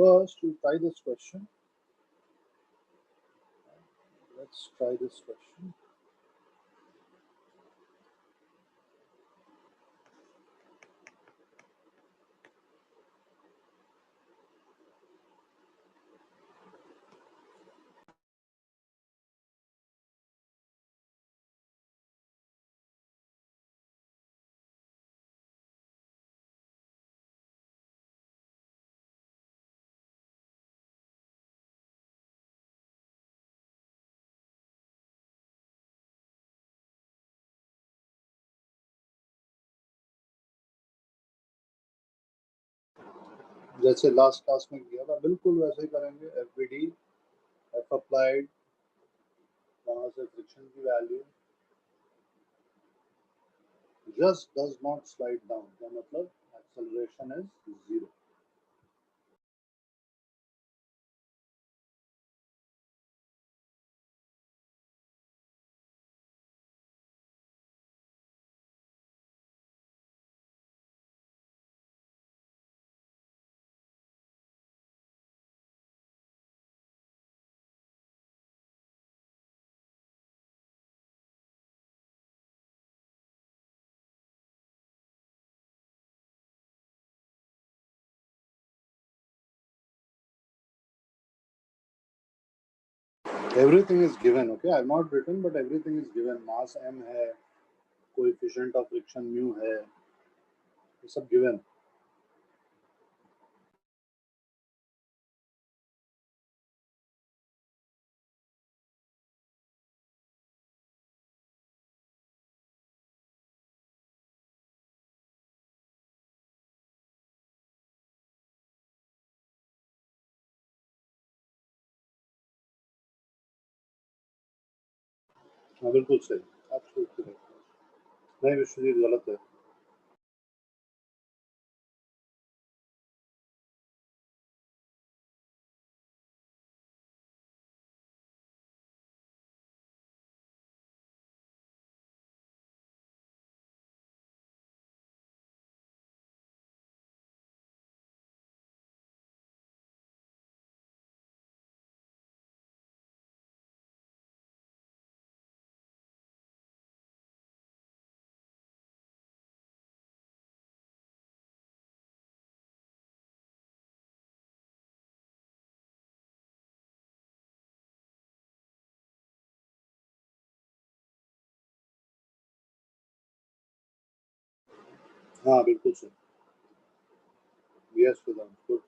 first we'll try this question. Let's try this question. जैसे last class में किया था बिल्कुल वैसे ही करेंगे. एफबीडी एफ अप्लाइड, वहां से फ्रिक्शन की value just does not slide down का मतलब acceleration is 0. Everything is given. Okay, I've not written, but everything is given. Mass m है, coefficient of friction mu है, ये सब given. हाँ बिल्कुल सही. Absolutely right. नहीं विश्वजीत गलत है. हाँ बिल्कुल सही. Yes, Vedant. Good.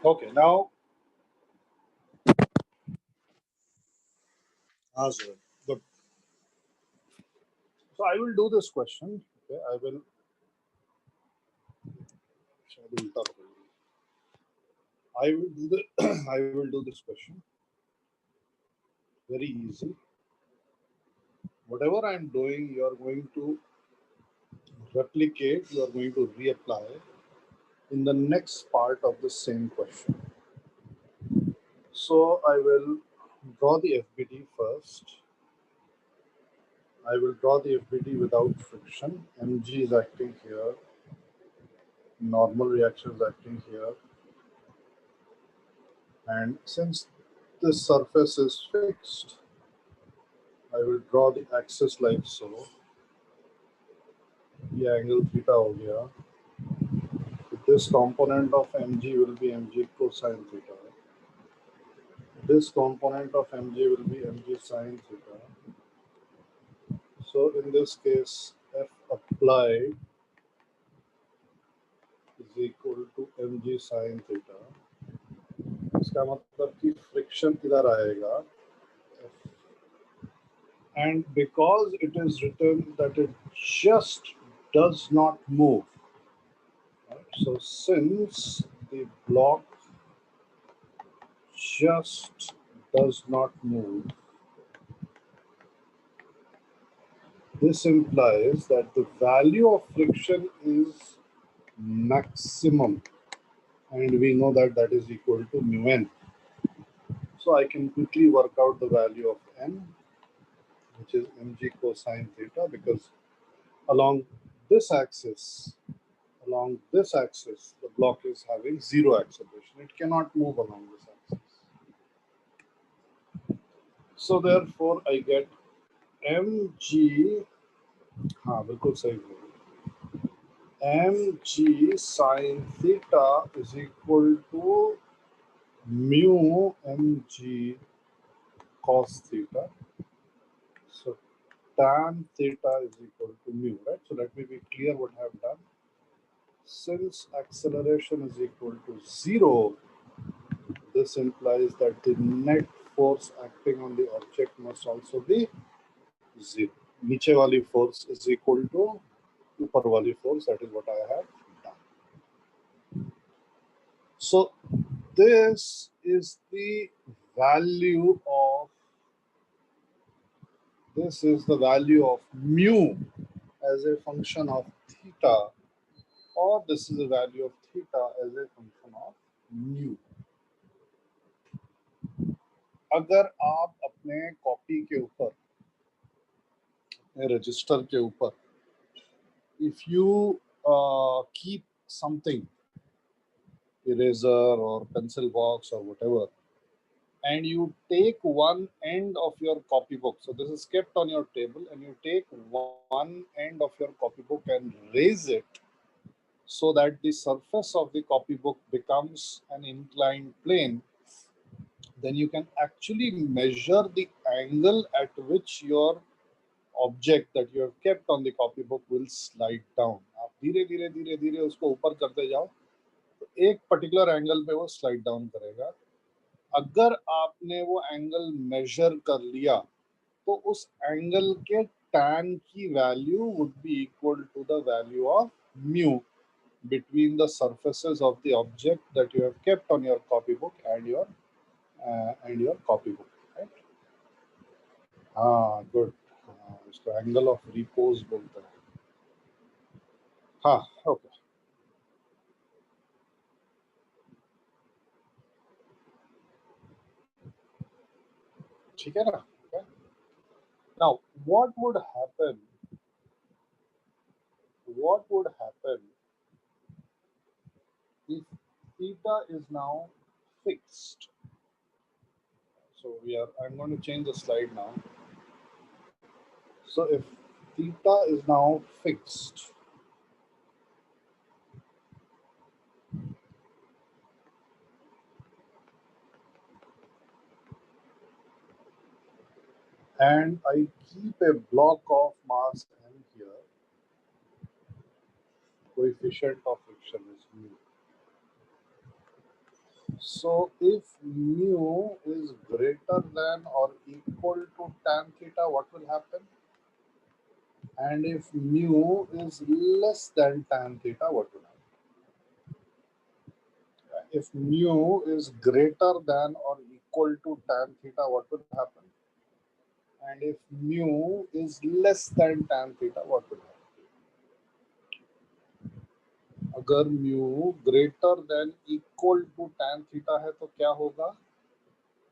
Okay, now, so good. So I will do this question. Okay, I will do the I will do this question. Very easy. Whatever I'm doing, you are going to replicate. You are going to reapply in the next part of the same question. So I will draw the FBT first. I will draw the FBT without friction. Mg is acting here. Normal reaction is acting here. And since this surface is fixed, I will draw the axis like so. The angle theta हो गया. This component of mg will be mg cosine theta. This component of mg will be mg sine theta. So in this case, F applied is equal to mg sine theta. इसका मतलब कि friction इधर आएगा. And because it is written that it just does not move. Right? So since the block just does not move, this implies that the value of friction is maximum, and we know that that is equal to mu n. So I can quickly work out the value of n, which is mg cosine theta, because along this axis, the block is having zero acceleration. It cannot move along this axis. So therefore, I get mg, बिल्कुल सही बोला. mg sin theta is equal to mu mg cos theta. So tan theta is equal to mu, right? So let me be clear what I have done. Since acceleration is equal to zero, this implies that the net force acting on the object must also be zero. नीचे वाली force is equal to ऊपर वाली force. That is what I have done. So this is the value of mu as a function of theta, or this is the value of theta as a function of mu. अगर आप अपने copy के ऊपर, अपने register के ऊपर, if you keep something, eraser or pencil box or whatever, and you take one end of your copybook, so this is kept on your table, and you take one end of your copybook and raise it so that the surface of the copybook becomes an inclined plane, then you can actually measure the angle at which your object that you have kept on the copybook will slide down. आप धीरे धीरे धीरे धीरे उसको ऊपर करते जाओ तो एक पर्टिकुलर एंगल पे वो स्लाइड डाउन करेगा. अगर आपने वो एंगल मेजर कर लिया तो उस एंगल के tan की value would be equal to the value of mu between the surfaces of the object that you have kept on your copybook and your copybook, right? हाँ, good. इसको angle of repose बोलते हैं. हाँ, okay. ठीक है ना? Okay. Now, what would happen if theta is now fixed? So I'm going to change the slide now. So if theta is now fixed, and I keep a block of mass m here, coefficient of friction is mu. So if mu is greater than or equal to tan theta, what will happen? And if mu is less than tan theta, what will happen? If mu is greater than or equal to tan theta, what will happen? And if mu is less than tan theta, what will happen? अगर mu greater than equal to tan theta है तो क्या होगा?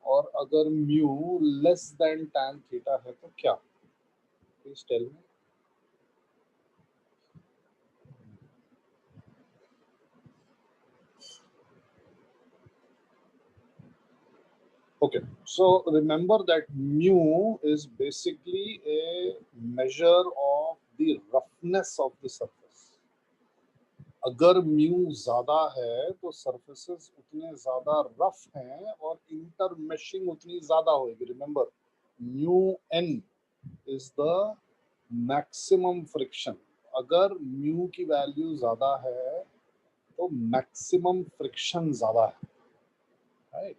और अगर mu less than tan theta है तो क्या? Please tell me. Okay, so remember that mu is basically a measure of the roughness of the surface. अगर mu ज्यादा है तो surfaces उतने ज्यादा rough हैं और intermeshing उतनी ज्यादा होगी. Remember, mu n is the maximum friction. अगर mu की वैल्यू ज्यादा है तो maximum friction ज्यादा है, right?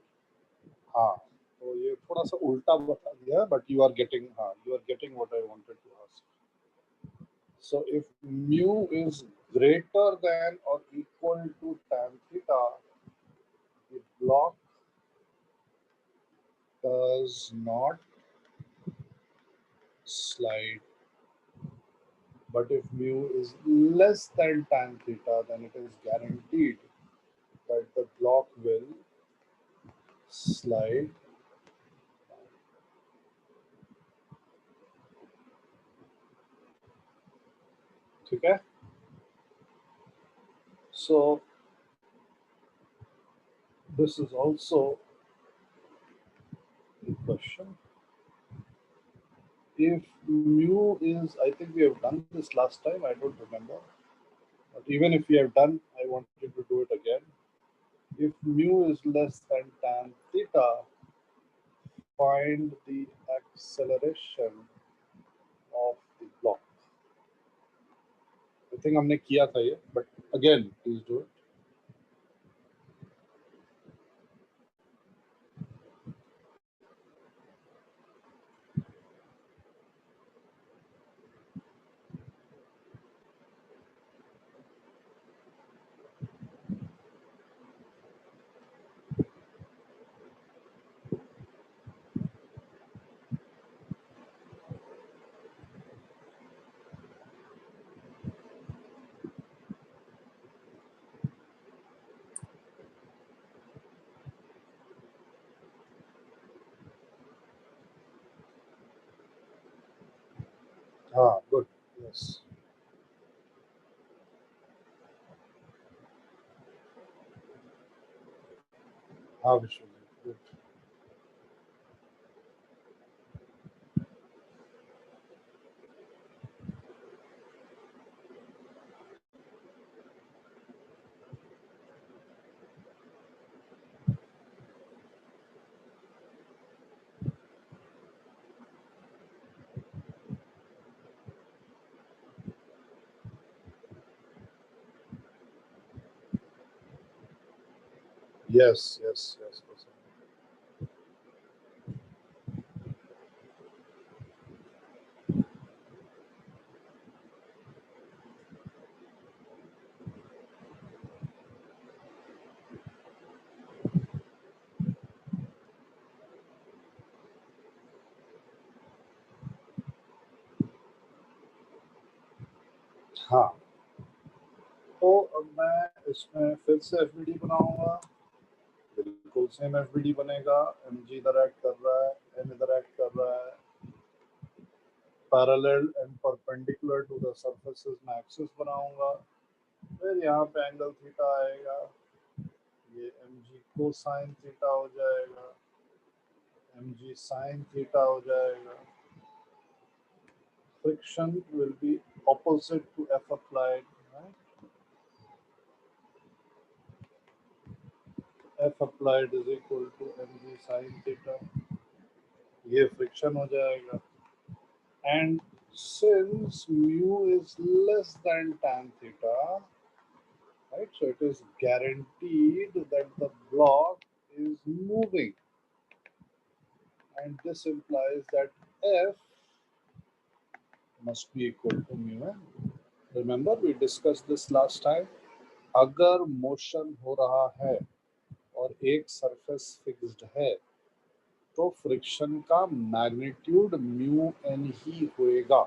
हाँ, तो ये थोड़ा सा उल्टा बता दिया, बट यू आर गेटिंग, हाँ, you are getting what I wanted to ask. So if mu is greater than or equal to tan theta, the block does not slide. But if mu is less than tan theta, then it is guaranteed that the block will slide. ठीक है? So this is also a question. If mu is, I think we have done this last time, I don't remember. But even if we have done, I wanted to do it again. If mu is less than tan theta, find the acceleration of the block. I think हमने किया था ये, but again, please do it. Ah, good. Yes. हाँ विश्व, good. Yes, yes, yes. Yes. हाँ, तो अब मैं इसमें फिर से एफबीडी बनाऊंगा. बिल्कुल सेम एफबीडी बनेगा. एमजी इधर एक्ट कर रहा है, एन इधर एक्ट कर रहा है. Parallel and perpendicular to the surfaces में एक्सिस बनाऊंगा. फिर यहाँ पे एंगल थीटा आएगा. ये एमजी कोसाइन थीटा हो जाएगा, एमजी साइन थीटा हो जाएगा. Friction will be opposite to F applied, right? F applied is equal to mg sin theta. ये friction हो जाएगा. And since mu is less than tan theta, right? So it is guaranteed that the block is moving, and this implies that F must be equal to mu n. Remember we discussed this last time. अगर motion हो रहा है और एक surface fixed है तो friction का magnitude mu N ही होएगा.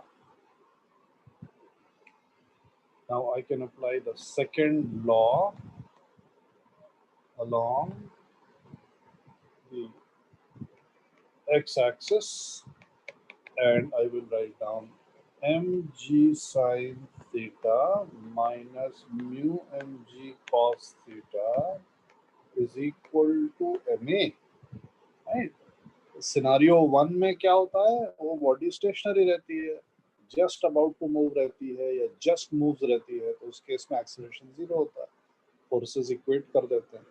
Now I can apply the second law along the x-axis, and I will write down mg sin theta minus mu mg cos theta is equal to ma. Right? Scenario 1 में क्या होता है, वो body stationery रहती है, just about to move रहती है या जस्ट मूव्स रहती है, तो उस केस में एक्सेलरेशन 0 होता है, फोर्सेस इक्वेट कर देते हैं.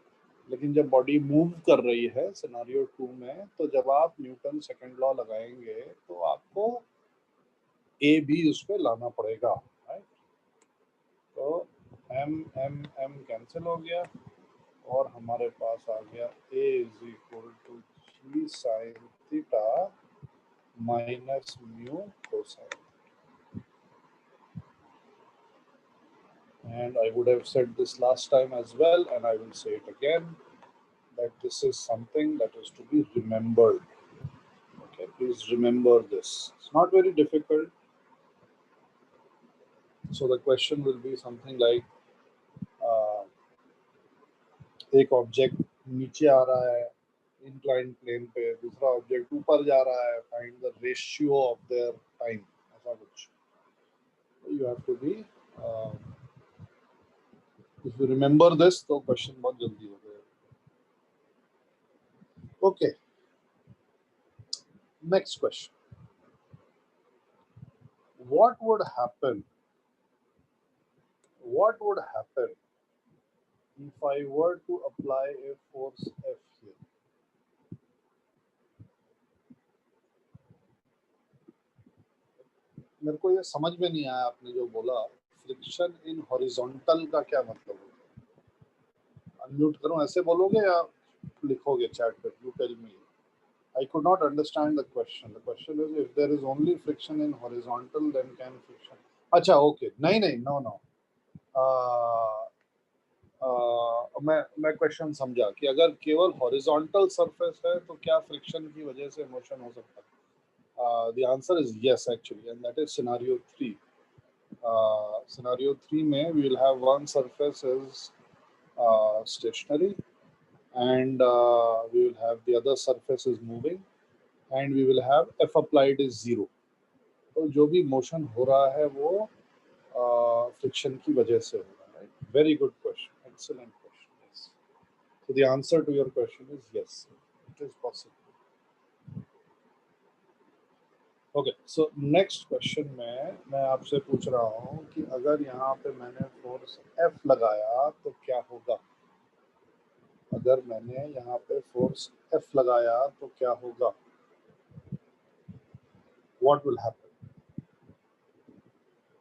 लेकिन जब बॉडी मूव कर रही है सिनारियो 2 में, तो जब आप न्यूटन सेकंड लॉ लगाएंगे तो आपको ए भी उस पर लाना पड़ेगा. राइट? तो एम एम एम कैंसिल हो गया और हमारे पास आ गया a is equal to g sin theta minus mu cosine. And I would have said this last time as well, and I will say it again, that this is something that is to be remembered. Okay, please remember this. It's not very difficult. So the question will be something like, एक object नीचे आ रहा है inclined plane पे, दूसरा object ऊपर जा रहा है, find the ratio of their time, ऐसा कुछ. You have to be, if you remember this तो क्वेश्चन बहुत जल्दी हो गया. Okay, next question. What would happen if I were to apply a force F here? मेरे को ये समझ में नहीं आया आपने जो बोला, फ्रिक्शन इन हॉरिजॉन्टल का क्या मतलब होगा? अनम्यूट करूं, ऐसे बोलोगे या लिखोगे चैट पे? You tell me. I could not understand the question. The question is, if there is only friction in horizontal, then can friction? अच्छा, okay. नहीं, no. मैं क्वेश्चन समझा कि अगर केवल हॉरिजॉन्टल सरफेस है तो क्या फ्रिक्शन की वजह से मोशन हो सकता है? The answer is yes, actually, and that is scenario 3. Scenario 3 में we will have one surface is stationary, and we will have the other surface is moving, and we will have F applied is 0. तो जो भी motion हो रहा है वो friction की वजह से हो रहा है. Very good question, excellent question. Yes. So the answer to your question is yes, it is possible. Okay, so next question में मैं आपसे पूछ रहा हूँ कि अगर यहाँ पे मैंने फोर्स F लगाया तो क्या होगा? अगर मैंने यहाँ पे फोर्स F लगाया तो क्या होगा? What will happen?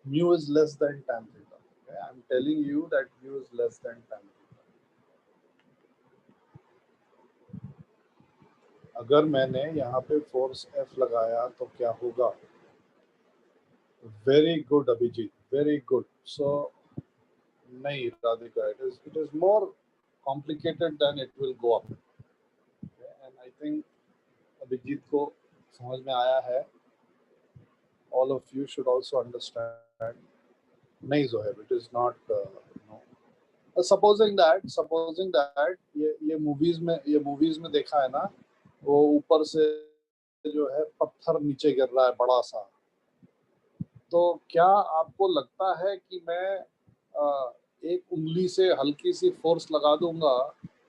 Mu is less than tan theta. Okay? I'm telling you that mu is less than tan theta. अगर मैंने यहाँ पे फोर्स F लगाया तो क्या होगा? Very good, Abhijit. Very good. So नहीं Radhika, it is more complicated than it will go up. Okay? And I think Abhijit को समझ में आया है. All of you should also understand. नहीं Zohaib, it is not. Supposing that ये movies में देखा है ना, वो ऊपर से जो है पत्थर नीचे गिर रहा है बड़ा सा, तो क्या आपको लगता है कि मैं एक उंगली से हल्की सी फोर्स लगा दूंगा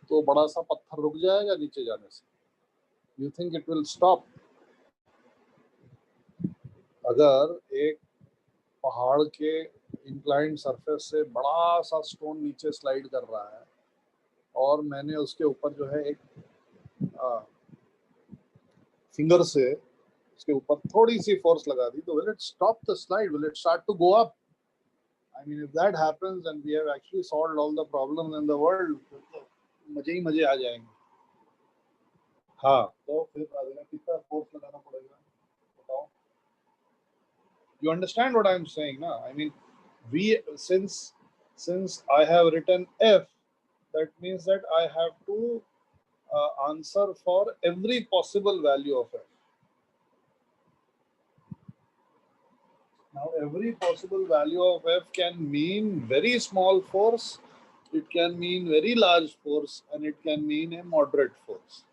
तो बड़ा सा पत्थर रुक जाएगा नीचे जाने से? You think it will stop? अगर एक पहाड़ के इंक्लाइंड सरफेस से बड़ा सा स्टोन नीचे स्लाइड कर रहा है और मैंने उसके ऊपर जो है एक फिंगर से उसके ऊपर थोड़ी सी फोर्स लगा दी, तो will it stop the slide? Will it start to go up? I mean, if that happens and we have actually solved all the problems in the world, तो मजे ही मजे आ जाएंगे. हाँ, तो फिर राजेंद्र कितना फोर्स लगाना पड़ेगा बताओ. You understand what I'm saying, na? I mean, we since I have written F, that means that I have to answer for every possible value of F. Now, every possible value of F can mean very small force, it can mean very large force, and it can mean a moderate force.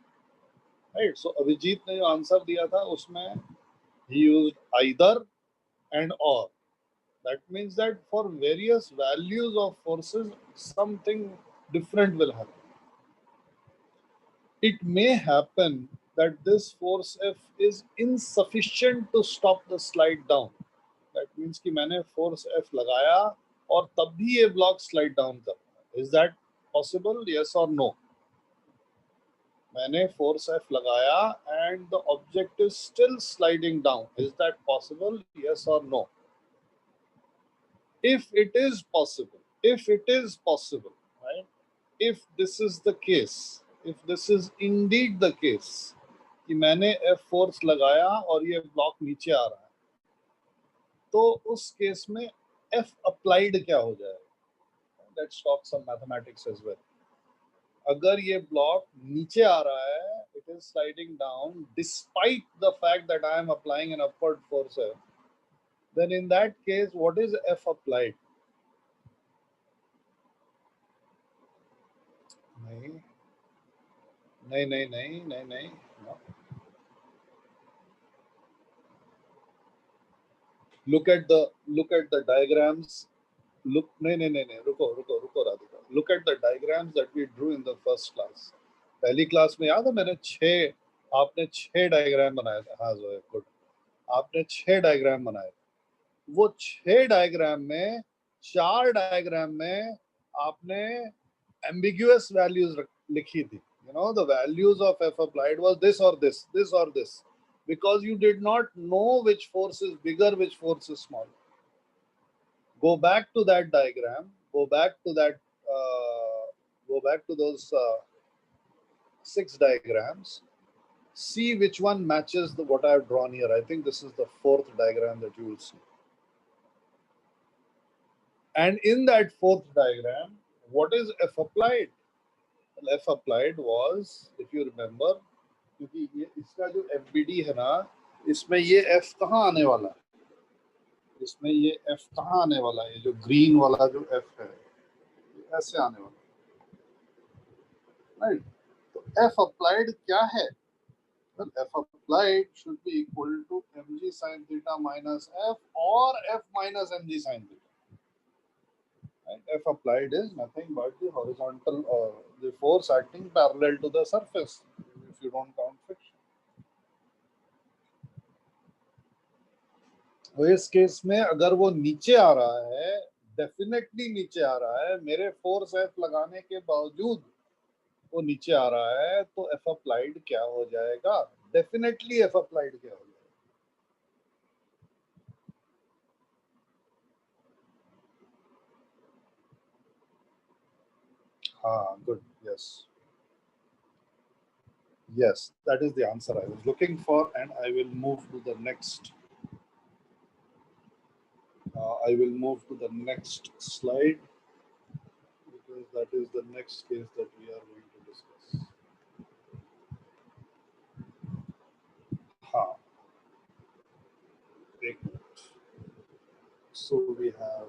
Right? So, Abhijit ने जो answer दिया था उसमें he used either and or. That means that for various values of forces, something different will happen. It may happen that this force F is insufficient to stop the slide down. That means कि मैंने force F लगाया और तब भी ये block slide down कर रहा है. Is that possible? Yes or no? मैंने force F लगाया and the object is still sliding down. Is that possible? Yes or no? If it is possible, right? If this is the case, if this is indeed the case कि मैंने F force लगाया और ये block नीचे आ रहा है, तो उस केस में F applied क्या हो जाएगा? Let's talk some mathematics as well. अगर ये ब्लॉक नीचे आ रहा है, it is sliding down despite the fact that I am applying an upward force F, then in that case, what is F applied? नहीं नहीं नहीं नहीं नहीं नहीं no. Look at the diagrams. Look, नहीं रुको Radhika. Look at the diagrams that we drew in the first class. पहली class में याद है मैंने आपने 6 डायग्राम बनाए थे. हाँ जोए गुड. आपने 6 डायग्राम बनाए थे. वो 6 डायग्राम में 4 डायग्राम में आपने ambiguous values लिखी थी. You know, the values of F applied was this or this or this, because you did not know which force is bigger, which force is smaller. Go back to that diagram. Go back to those 6 diagrams. See which one matches what I have drawn here. I think this is the 4th diagram that you will see. And in that 4th diagram, what is F applied? Well, F applied was, if you remember, क्योंकि ये इसका जो FBD है ना, इसमें ये F कहाँ आने वाला है? इसमें ये F कहाँ आने वाला है? ये जो ग्रीन वाला जो F है, ऐसे आने वाला है, राइट? तो F applied क्या है? Well, F applied should be equal to mg sin theta minus F or F minus mg sin theta. Right? F applied is nothing but the horizontal, the force acting parallel to the surface, if you don't count friction. तो इस case में अगर वो नीचे आ रहा है, definitely नीचे आ रहा है, मेरे फोर्स F लगाने के बावजूद वो नीचे आ रहा है, तो F applied क्या हो जाएगा? डेफिनेटली F applied क्या हो जाएगा? हाँ, good, yes. Yes, that is the answer I was looking for, and I will move to the next. I will move to the next slide because that is the next case that we are going to discuss. हाँ, एक minute. So we have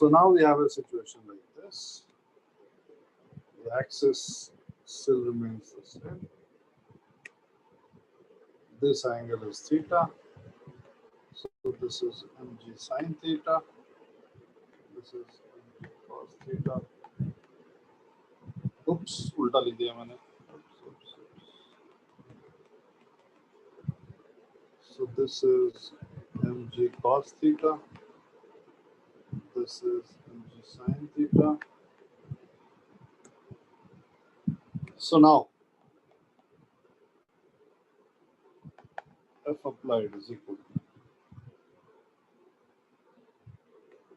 so now we have a situation like this. The axis still remains the same. This angle is theta. So this is mg sin theta. This is mg cos cos theta. Oops, उल्टा लिख दिया मैंने. So this is mg cos theta. This is mg sin theta. So now F applied is equal to,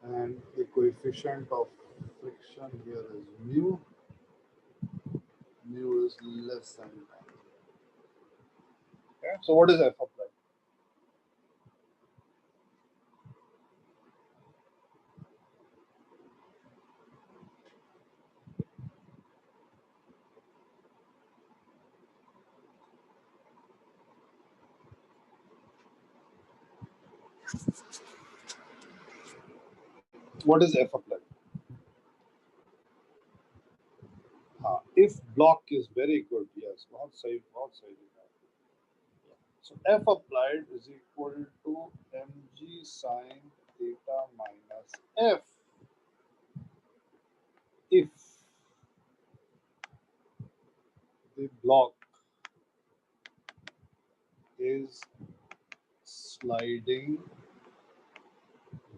and the coefficient of friction here is mu. Mu is less than 10. Okay. So what is F applied? What is F applied? If block is very good, yes, बहुत सही. So F applied is equal to mg sin theta minus F if the block is sliding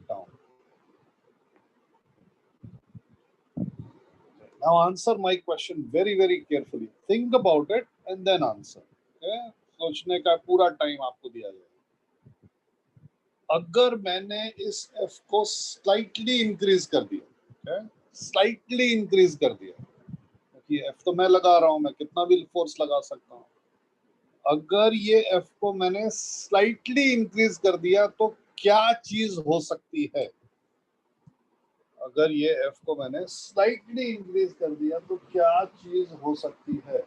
down. Now answer my question very, very carefully. Think about it and then answer. Okay? सोचने का पूरा time आपको दिया जाएगा. अगर मैंने इस F को स्लाइटली इंक्रीज कर दिया, स्लाइटली इंक्रीज कर दिया, क्योंकि F तो मैं लगा रहा हूं, मैं कितना भी फोर्स लगा सकता हूं. अगर ये F को मैंने स्लाइटली इंक्रीज कर दिया तो क्या चीज हो सकती है? अगर ये F को मैंने स्लाइटली इंक्रीज कर दिया तो क्या चीज हो सकती है?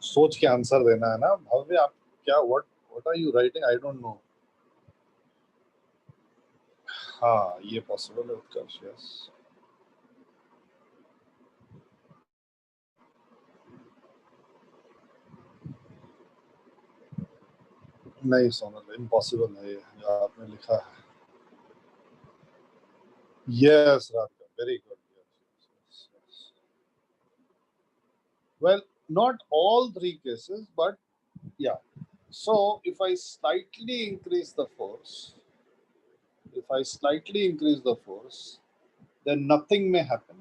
सोच के आंसर देना है ना भव्य. आप क्या what are you writing? I don't know. हाँ, ये पॉसिबल है उत्कर्ष. यस. नहीं सोनल, इम्पॉसिबल है ये जो आपने लिखा है. Yes Radhika, very good. Well, not all three cases, but yeah. So if I slightly increase the force, then nothing may happen.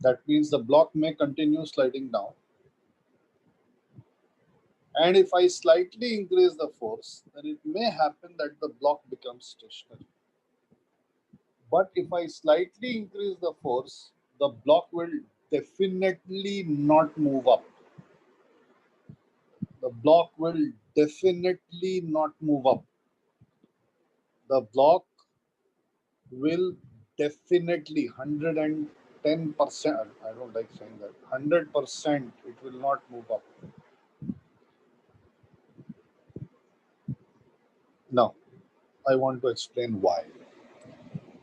That means the block may continue sliding down. And if I slightly increase the force, then it may happen that the block becomes stationary. But if I slightly increase the force, the block will definitely not move up. The block will definitely not move up. The block will definitely 110%, I don't like saying that, 100% it will not move up. Now, I want to explain why.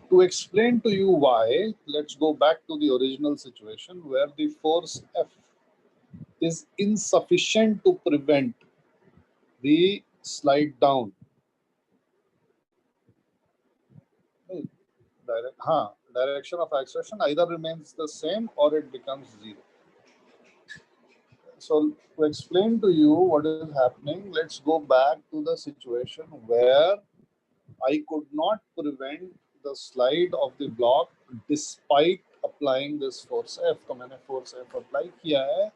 To explain to you why, let's go back to the original situation where the force F is insufficient to prevent the slide down. Direction of acceleration either remains the same or it becomes zero. So to explain to you what is happening, let's go back to the situation where I could not prevent the slide of the block despite applying this force F. तो मैंने force F apply किया है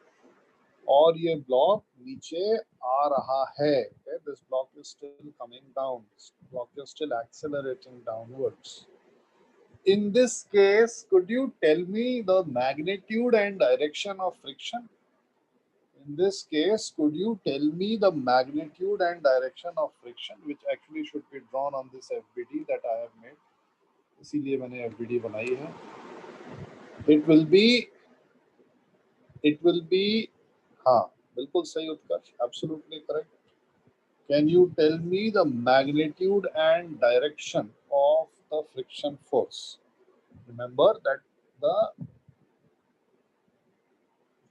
और ये block नीचे आ रहा है. Okay? This block is still coming down. This block is still accelerating downwards. In this case, could you tell me the magnitude and direction of friction? In this case, could you tell me the magnitude and direction of friction, which actually should be drawn on this FBD that I have made? इसीलिए मैंने FBD बनाई है. It will be, हाँ, बिल्कुल सही उत्कर्ष, absolutely correct. Can you tell me the magnitude and direction of the friction force? Remember that the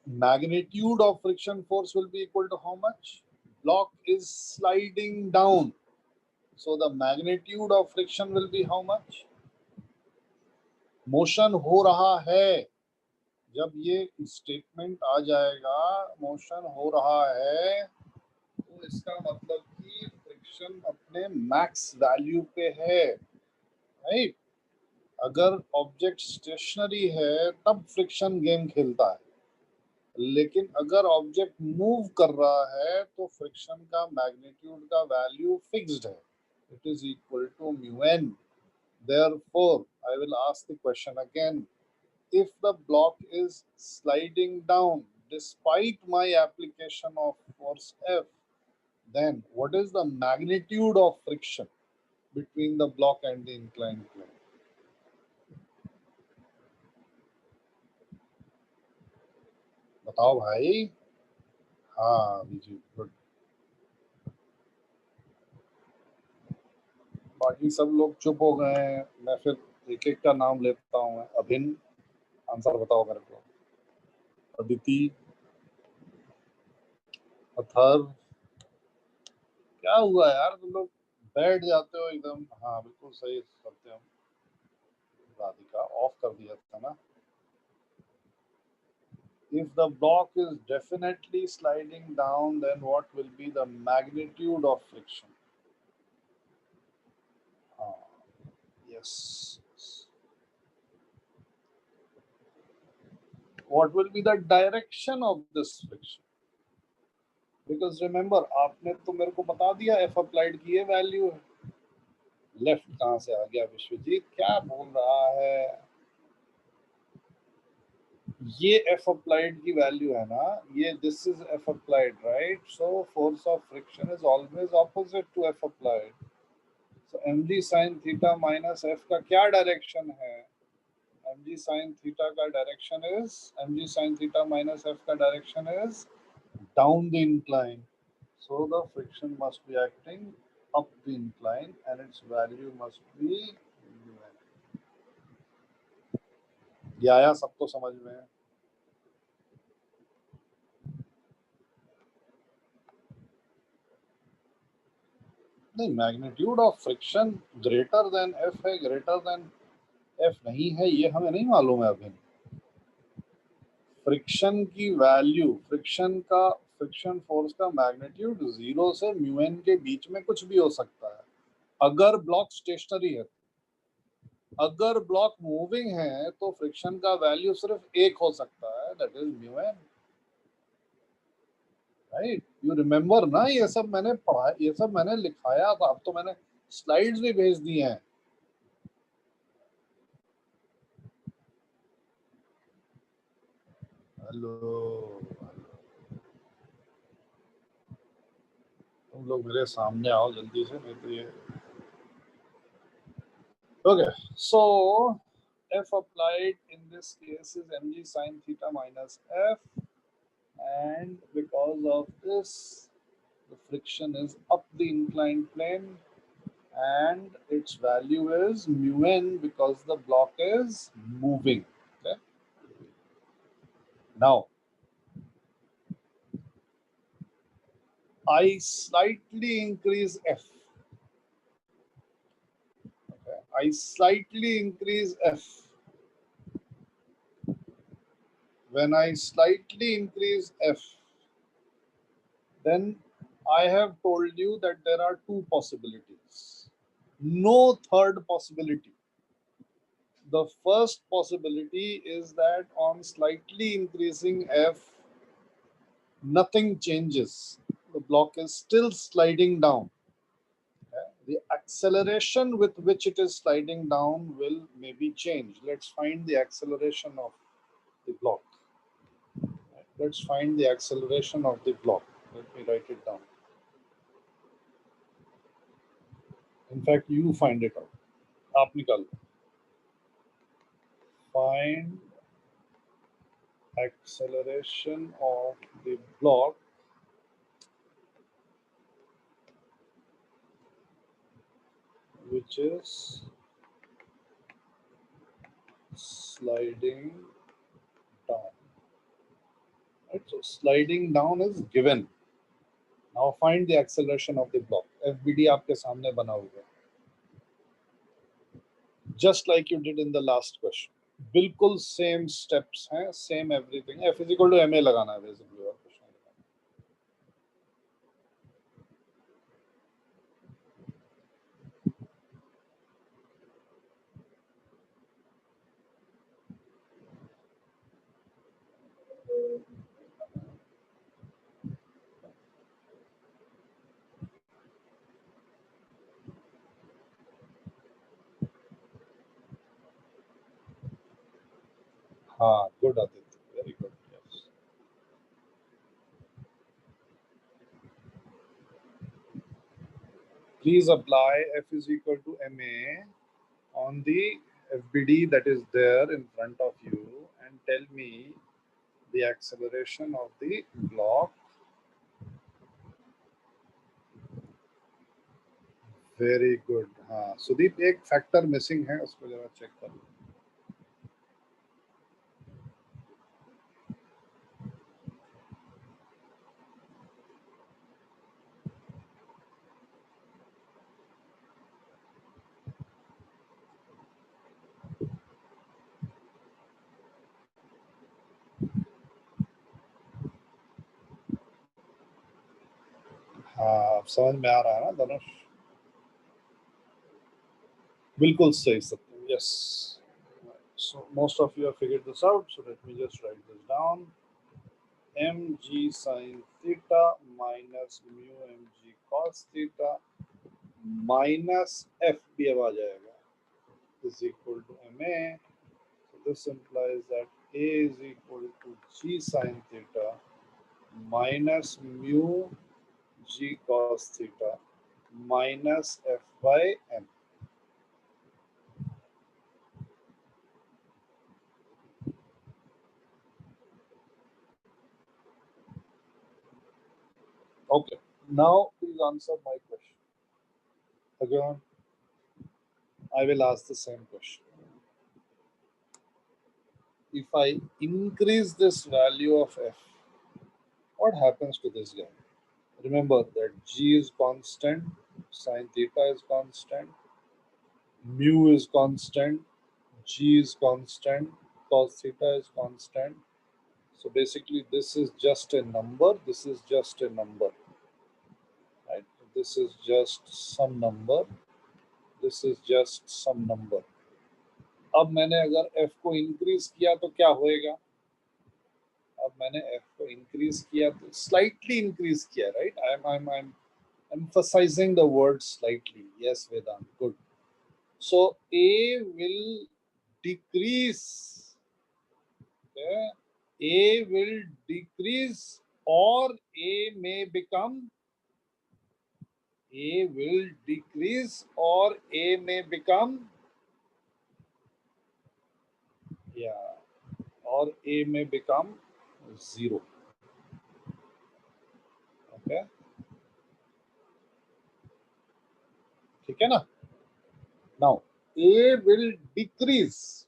magnitude of friction force will be equal to how much? Block is sliding down. So the magnitude of friction will be how much? Motion हो रहा है. जब ये statement आ जाएगा motion हो रहा है तो इसका मतलब कि फ्रिक्शन अपने मैक्स वैल्यू पे है, राइट? अगर ऑब्जेक्ट स्टेशनरी है तब फ्रिक्शन गेम खेलता है, लेकिन अगर ऑब्जेक्ट मूव कर रहा है तो फ्रिक्शन का मैग्नीट्यूड का वैल्यू फिक्स्ड है. It is equal to mu N. Therefore, I will ask the question again. If the block is sliding down despite my application of force F, then what is the magnitude of friction between the block and the inclined plane? बताओ भाई. हाँ जी, good. बाकी सब लोग चुप हो गए हैं. मैं फिर एक एक का नाम लेता हूँ. अभिन, आंसर बताओ मेरे को. अदिति, अथर, क्या हुआ यार तुम लोग बैठ जाते हो एकदम. हाँ बिल्कुल सही करते हो. राधिका ऑफ कर दिया था ना. If the block is definitely sliding down, then what will be the magnitude of friction? Yes. What will be the direction of this friction? Because remember, आपने तो मेरे को बता दिया F applied की ये वैल्यू है. लेफ्ट कहाँ से आ गया विश्वजीत? क्या बोल रहा है? ये F applied की वैल्यू है ना, ये this is F applied, right? So force of friction is always opposite to F applied. So mg sin theta minus F का क्या डायरेक्शन है? mg sin theta का direction is mg sin theta minus F का direction is down the incline. So the friction must be acting up the incline and its value must be un. ये आया सबको समझ में? नहीं, magnitude of friction greater than F है, greater than F नहीं है, ये हमें नहीं मालूम है अभी. फ्रिक्शन की वैल्यू, फ्रिक्शन फोर्स का मैग्नीट्यूड 0 से म्यू एन के बीच में कुछ भी हो सकता है अगर ब्लॉक स्टेशनरी है. अगर ब्लॉक मूविंग है तो फ्रिक्शन का वैल्यू सिर्फ एक हो सकता है, that is mu N, right? You remember ना, ये सब मैंने पढ़ा, ये सब मैंने लिखाया था. अब तो मैंने स्लाइड्स भी भेज दी हैं. हेलो, तुम लोग मेरे सामने आओ जल्दी से, नहीं तो ये. Okay, so F applied in this case is mg sin theta minus F, and because of this the friction is up the inclined plane and its value is mu n because the block is moving. Okay, now I slightly increase F. Okay, I slightly increase F. When I slightly increase F, then I have told you that there are two possibilities. No third possibility. The first possibility is that on slightly increasing F, nothing changes. The block is still sliding down. The acceleration with which it is sliding down will maybe change. Let's find the acceleration of the block. Let's find the acceleration of the block. Let me write it down. In fact, you find it out. आप निकाल. Find acceleration of the block which is sliding down. Right, so sliding down is given. Now find the acceleration of the block. FBD आपके सामने बना हुआ है. Just like you did in the last question. बिल्कुल same steps हैं, same everything. F is equal to ma लगाना है basically और कुछ नहीं लगाना. हाँ, good Aditya, very good. Yes. Please apply F is equal to ma on the FBD that is there in front of you and tell me the acceleration of the block. Very good. हाँ, सुदीप एक factor missing है, उसको जरा check कर लो. हाँ, समझ में आ रहा है ना धनुष? बिल्कुल सही सत्यम. Yes. So most of you have figured this out. So let me just write this down. mg sin theta minus mu mg cos theta minus f भी अब आ जाएगा is equal to ma. So this implies that a is equal to g sin theta minus mu g cos theta minus f by m. Okay, now please answer my question. Again, I will ask the same question. If I increase this value of f, what happens to this guy? Remember that g is constant, sine theta is constant, mu is constant, g is constant, cos theta is constant. So basically this is just a number, this is just a number, right? This is just some number, this is just some number. अब मैंने अगर f को increase किया तो क्या होएगा? अब मैंने f को इंक्रीज किया तो स्लाइटली इंक्रीज किया, right? I'm emphasizing the word slightly. Yes, Vedant, good. So a will decrease. Okay? A will decrease or a may become. A will decrease or a may become. Yeah, or a may become 0. Okay, ठीक है ना? Now a will decrease.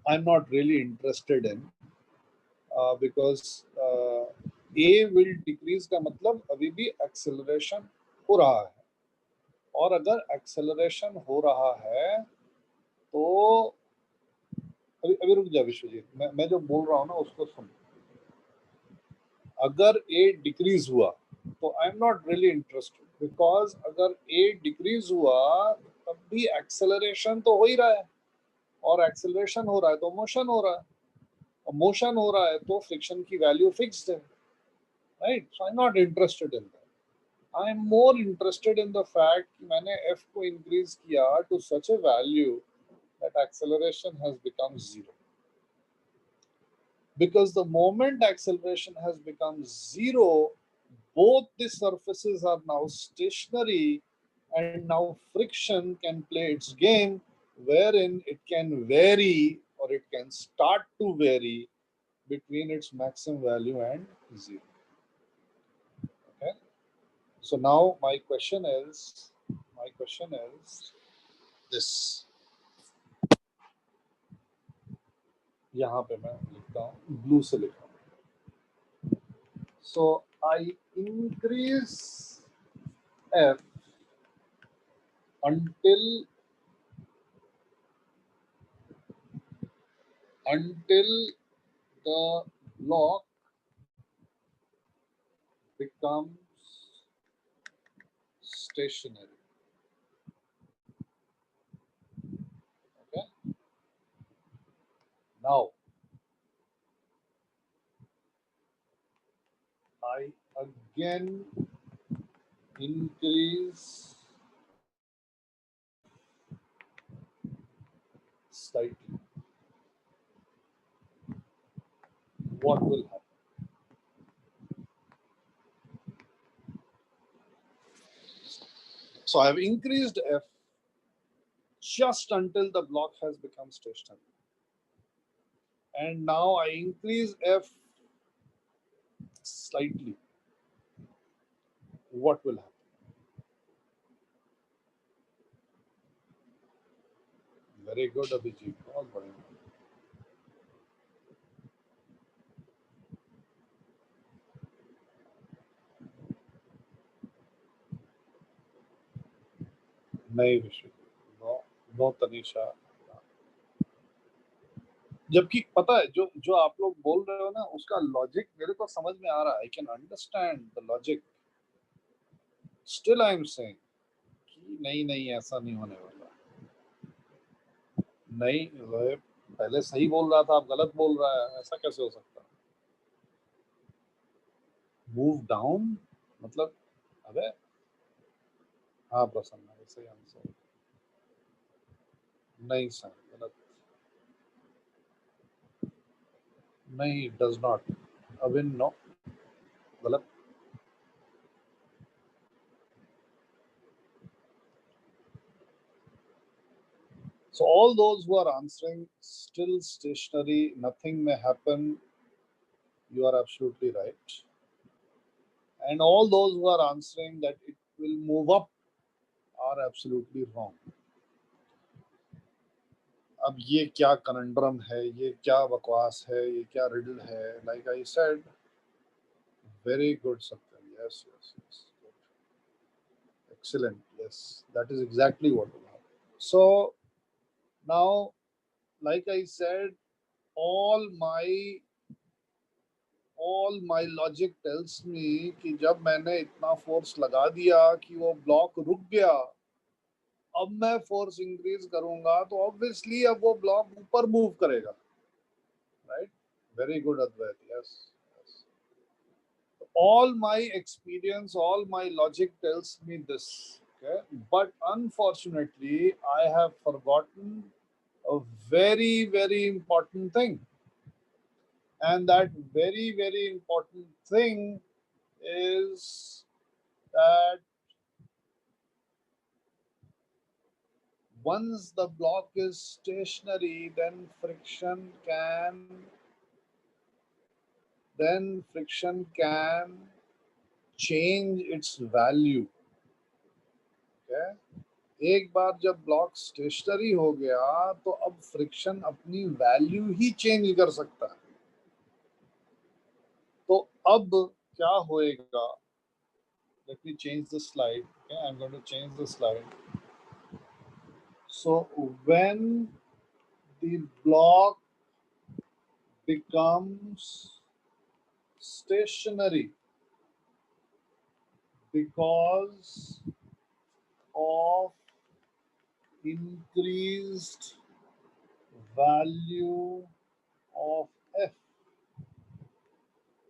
I'm not really interested in because a will decrease का मतलब अभी भी acceleration हो रहा है, और अगर acceleration हो रहा है तो अभी रुक जा विश्वजीत, मैं जो बोल रहा हूँ ना उसको सुन. अगर a डिक्रीज हुआ तो आई am not really interested, because अगर a डिक्रीज हुआ तब भी एक्सेलरेशन तो हो ही रहा है, और एक्सेलरेशन हो रहा है तो मोशन हो रहा है, और मोशन हो रहा है तो फ्रिक्शन की वैल्यू फिक्स्ड है, right? So I am not interested in that. I am more interested in the fact कि मैंने f को इंक्रीज किया to such a value that acceleration has become 0. Because the moment acceleration has become 0, both the surfaces are now stationary, and now friction can play its game, wherein it can vary or it can start to vary between its maximum value and 0. Okay, so now my question is this. यहाँ पे मैं लिखता हूँ, blue से लिखा हूँ। So I increase f until the block becomes stationary. Okay. Now I again increase slightly. What will happen? So I have increased f just until the block has become stationary. And now I increase f slightly. What will happen? Very good, Abhijit. बहुत बढ़िया. नहीं विश्व, no no Tanisha. जबकि पता है जो जो आप लोग बोल रहे हो ना, उसका लॉजिक मेरे को समझ में आ रहा है. I can understand the logic. Still I am saying कि नहीं नहीं ऐसा नहीं होने वाला. नहीं वह पहले सही बोल रहा था, अब गलत बोल रहा है, ऐसा कैसे हो सकता है? मूव डाउन मतलब, अबे हाँ प्रसन्न, ऐसे ही आंसर. नहीं सर गलत. नहीं डज नॉट. अविन नो गलत. So all those who are answering still stationary, nothing may happen, you are absolutely right. And all those who are answering that it will move up are absolutely wrong. अब ये क्या conundrum है, ये क्या बकवास है, ये क्या riddle है? Like I said, very good Satyam. Yes, yes, yes. Excellent. Yes, that is exactly what will happen. So now, like I said, all my logic tells me कि जब मैंने इतना फोर्स लगा दिया कि वो ब्लॉक रुक गया, अब मैं फोर्स इंक्रीज करूंगा तो ऑब्वियसली अब वो ब्लॉक ऊपर मूव करेगा. Right. Very good Advait. Yes. All my experience, all my logic tells me this. Okay, but unfortunately I have forgotten a very important thing, and that very important thing is that once the block is stationary, then friction can change its value. Okay? एक बार जब block stationery हो गया तो अब friction अपनी value ही change कर सकता है. तो अब क्या होएगा? Let me change the slide. Okay, I'm going to change the slide. So when the block becomes stationary because of increased value of f,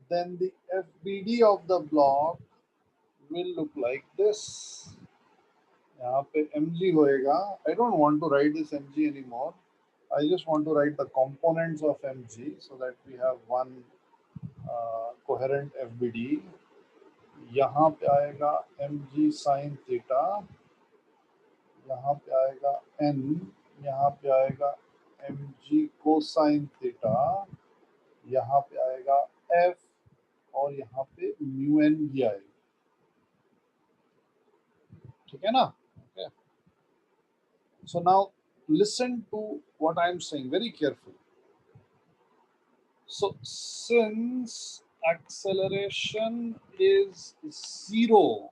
then the FBD of the block will look like this. यहाँ पे mg होएगा. I don't want to write this mg anymore. I just want to write the components of mg so that we have one coherent FBD. यहाँ पे आएगा mg sin theta, यहाँ पे आएगा n, यहाँ पे आएगा mg cosine theta, यहाँ पे आएगा f, और यहाँ पे म्यू एन भी आएगा. ठीक है ना? Okay. So now listen to what I am saying very carefully. So since acceleration is 0,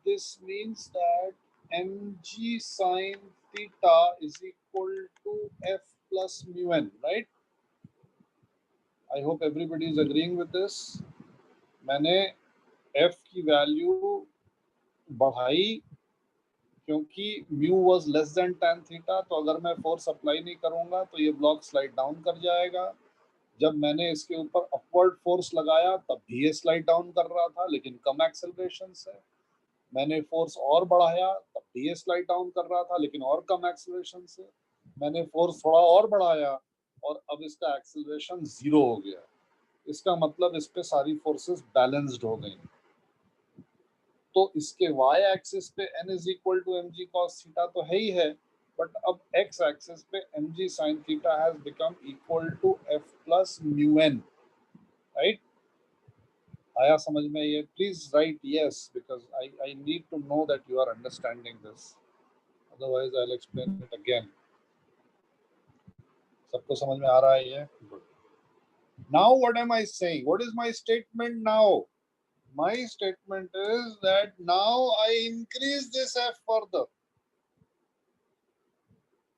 this means that mg sine theta is equal to f plus mu n, right? I hope everybody is agreeing with this. मैंने f की value बढ़ाई क्योंकि mu was less than tan theta, तो अगर मैं force apply नहीं करूंगा तो ये ब्लॉक स्लाइड डाउन कर जाएगा। जब मैंने इसके ऊपर अपवर्ड फोर्स लगाया तब भी ये स्लाइड डाउन कर रहा था, लेकिन कम एक्सेलरेशन से। मैंने फोर्स और बढ़ाया तब भी ये स्लाइड डाउन कर रहा था, लेकिन और कम एक्सेलरेशन से। मैंने फोर्स थोड़ा और बढ़ाया और अब इसका एक्सेलरेशन 0 हो गया। इसका मतलब इस पे सारी फोर्सेस बैलेंस्ड हो गई। तो इसके y एक्सिस पे n is equal to M G cos theta तो है ही है, बट अब x एक्सिस पे M G sine theta has become equal to f plus mu n, राइट? आया समझ में ये? Please write yes, because I need to know that you are understanding this, otherwise I will explain it again. सबको समझ में आ रहा है ये? Good. Now what M I saying? What is my statement now? My statement is that now I increase this f further,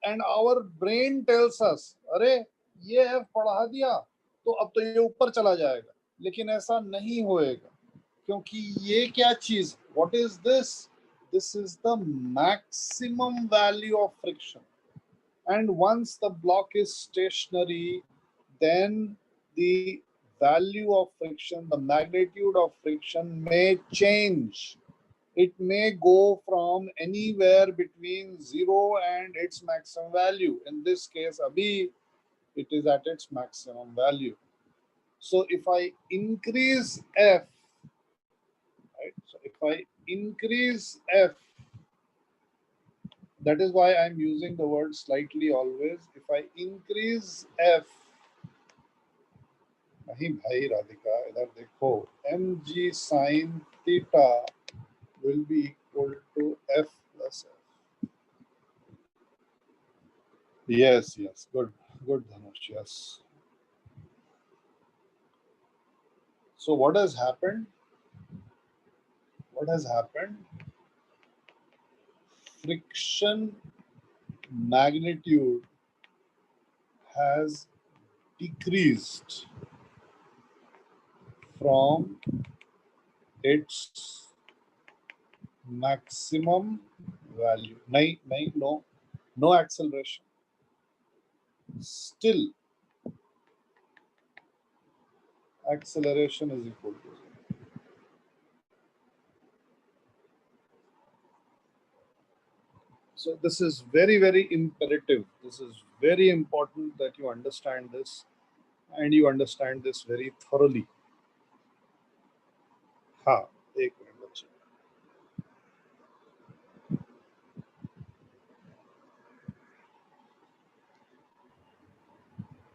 and our brain tells us, अरे ये f बढ़ा दिया तो अब तो ये ऊपर चला जाएगा, लेकिन ऐसा नहीं होएगा क्योंकि ये क्या चीज, what is this? This is the maximum value of friction, and once the block is stationary, then the value of friction, the magnitude of friction may change. It may go from anywhere between 0 and its maximum value. In this case, abhi it is at its maximum value. So if I increase f, right? So if I increase f, that is why I'm using the word slightly always. If I increase f, नहीं भाई राधिका, इधर देखो, mg sin theta will be equal to f plus f. Yes, yes, good, good, Dhanush, yes. So what has happened? What has happened? Friction magnitude has decreased from its maximum value. No acceleration. Still, acceleration is equal to 0. So this is very, very imperative. This is very important that you understand this, and you understand this very thoroughly. हाँ, एक minute बच्चे।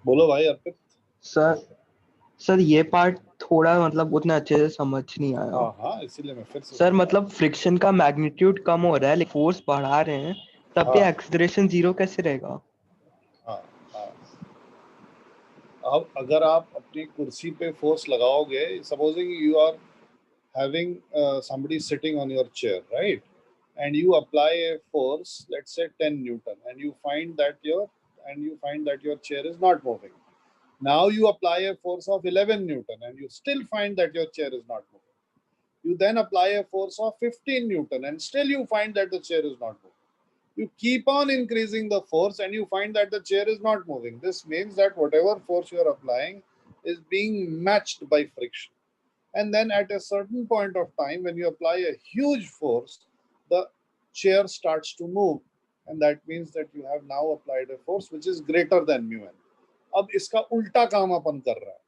बोलो भाई अर्पित। Sir ये part थोड़ा मतलब उतना अच्छे से समझ नहीं आया। हाँ हाँ, इसीलिए मैं फिर से सर मतलब फ्रिक्शन का मैग्नीट्यूड कम हो रहा है लेकिन फोर्स बढ़ा रहे हैं, तब भी एक्सेलरेशन 0 कैसे रहेगा? हाँ हाँ, अब अगर आप अपनी कुर्सी पे फोर्स लगाओगे, supposing you are having somebody sitting on your chair, right? And you apply a force, let's say 10 Newton, and you find that your chair is not moving. Now you apply a force of 11 Newton, and you still find that your chair is not moving. You then apply a force of 15 Newton, and still you find that the chair is not moving. You keep on increasing the force, and you find that the chair is not moving. This means that whatever force you are applying is being matched by friction. And then at a certain point of time, when you apply a huge force, the chair starts to move, and that means that you have now applied a force which is greater than mu n. अब इसका उल्टा काम अपन कर रहा है,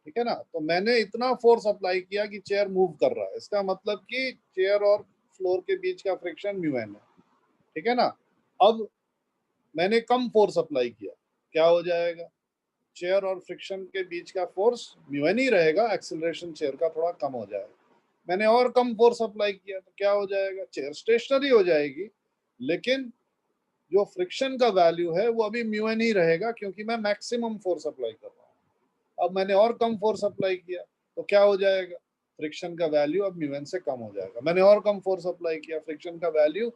ठीक है ना? तो मैंने इतना फोर्स अप्लाई किया कि चेयर मूव कर रहा है, इसका मतलब कि चेयर और फ्लोर के बीच का फ्रिक्शन म्यू एन है, ठीक है ना? अब मैंने कम फोर्स अप्लाई किया, क्या हो जाएगा? चेयर और फ्रिक्शन के बीच का फोर्स म्यू एन ही रहेगा, एक्सेलरेशन चेयर का थोड़ा कम हो जाएगा। मैंने और कम फोर्स अप्लाई किया तो क्या हो जाएगा? चेयर स्टेशनरी हो जाएगी, लेकिन जो फ्रिक्शन का वैल्यू है वो अभी म्यू एन ही रहेगा, क्योंकि मैं मैक्सिमम फोर्स अप्लाई कर रहा हूँ। अब मैंने और कम फोर्स अप्लाई किया तो क्या हो जाएगा, फ्रिक्शन का वैल्यू अब म्यू एन से कम हो जाएगा। मैंने और कम फोर्स अप्लाई किया, फ्रिक्शन का वैल्यू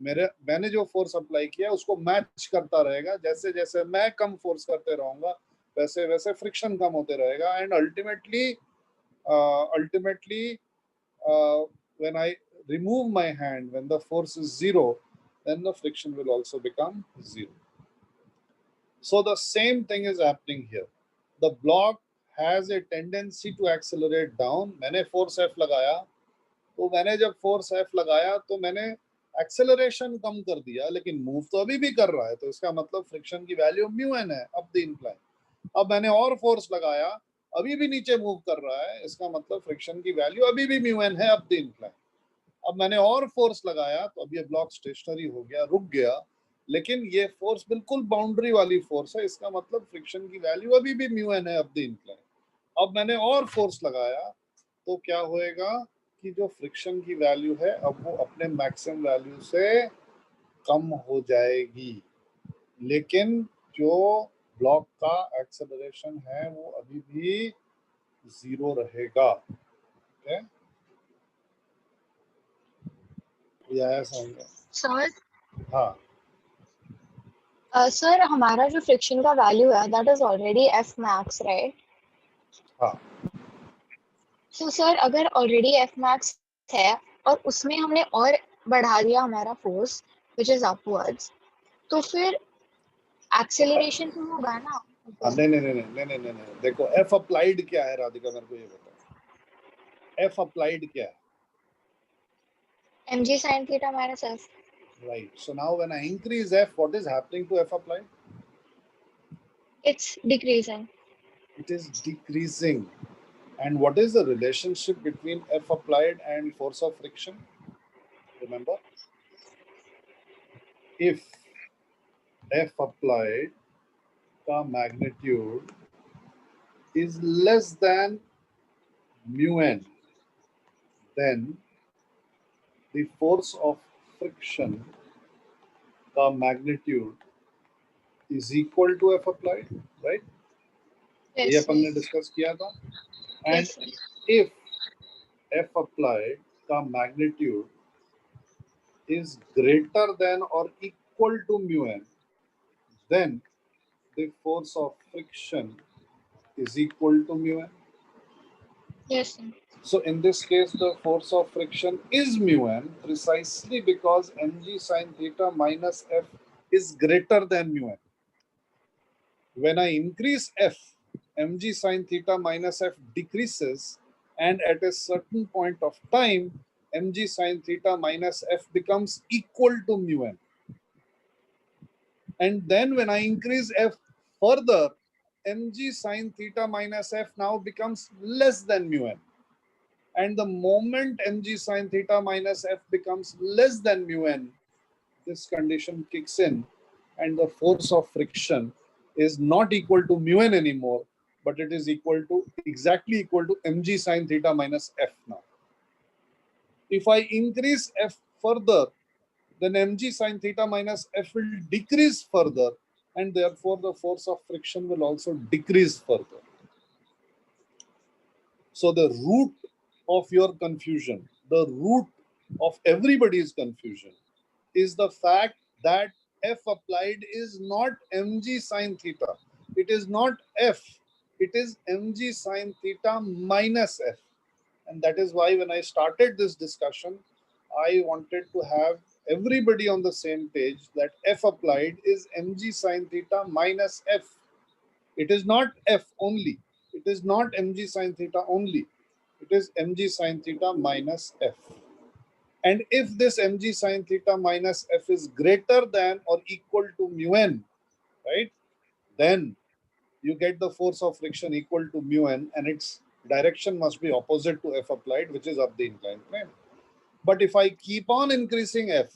मैंने जो फोर्स अप्लाई किया उसको मैच करता रहेगा। जैसे जैसे मैं कम फोर्स करते रहूंगा वैसे वैसे फ्रिक्शन कम होते रहेगा, and ultimately when I remove my hand, when the force is zero, then the friction will also become zero. So the same thing is happening here. The block has a tendency to accelerate down. मैंने force F लगाया, तो मैंने जब force F लगाया तो मैंने acceleration कम कर दिया, लेकिन मूव तो अभी भी कर रहा है, तो इसका मतलब फ्रिक्शन की वैल्यू म्यू एन है अप द इंक्लाइन। अब मैंने और फोर्स लगाया, अभी भी नीचे मूव कर रहा है, इसका मतलब फ्रिक्शन की वैल्यू अभी भी म्यू एन है अप द इंक्लाइन। अब मैंने और फोर्स लगाया तो अब ये ब्लॉक स्टेशनरी हो गया, रुक गया, लेकिन ये फोर्स बिल्कुल बाउंड्री वाली फोर्स है, इसका मतलब फ्रिक्शन की वैल्यू अभी भी म्यू एन है अप द इंक्लाइन। अब मैंने और फोर्स लगाया तो क्या होएगा कि जो फ्रिक्शन की वैल्यू है अब वो अपने मैक्सिमम वैल्यू से कम हो जाएगी, लेकिन जो ब्लॉक का एक्सेलरेशन है वो अभी भी जीरो रहेगा। ओके, यह समझ सर हाँ सर हमारा जो फ्रिक्शन का वैल्यू है that is already F max, right? हाँ तो सर अगर ऑलरेडी एफ मैक्स है और उसमें हमने और बढ़ा दिया हमारा फोर्स विच इज अपवर्ड्स, तो फिर एक्सेलरेशन तो होगा ना? नहीं नहीं नहीं नहीं नहीं नहीं नहीं, देखो एफ अप्लाइड क्या है राधिका, मेरे को ये बताओ, एफ अप्लाइड क्या है? mg sin theta minus f. Right. So now when I increase F, what is happening to F applied? It's decreasing. It is decreasing. And what is the relationship between F applied and force of friction? Remember, if F applied का magnitude is less than mu n, then the force of friction का magnitude is equal to F applied, right? ये Yes, अपन ने sir. Discuss किया था। And Yes, sir. if F applied का magnitude is greater than or equal to mu n, then the force of friction is equal to mu n. Yes, sir. So in this case, the force of friction is mu n precisely because mg sin theta minus f is greater than mu n. When I increase f, mg sin theta minus f decreases, and at a certain point of time, mg sin theta minus f becomes equal to mu n. And then when I increase f further, mg sin theta minus f now becomes less than mu n. And the moment mg sin theta minus f becomes less than mu n, this condition kicks in, and the force of friction is not equal to mu n anymore, but it is exactly equal to mg sin theta minus f now. If I increase f further, then mg sin theta minus f will decrease further, and therefore the force of friction will also decrease further. So the root of your confusion, the root of everybody's confusion, is the fact that f applied is not mg sin theta. It is not f, it is mg sin theta minus f. And that is why when I started this discussion, I wanted to have everybody on the same page that f applied is mg sin theta minus f. It is not f only. It is not mg sin theta only. It is mg sin theta minus f. And if this mg sin theta minus f is greater than or equal to mu n, right, then you get the force of friction equal to mu n, and its direction must be opposite to f applied, which is up the inclined plane. But if I keep on increasing f,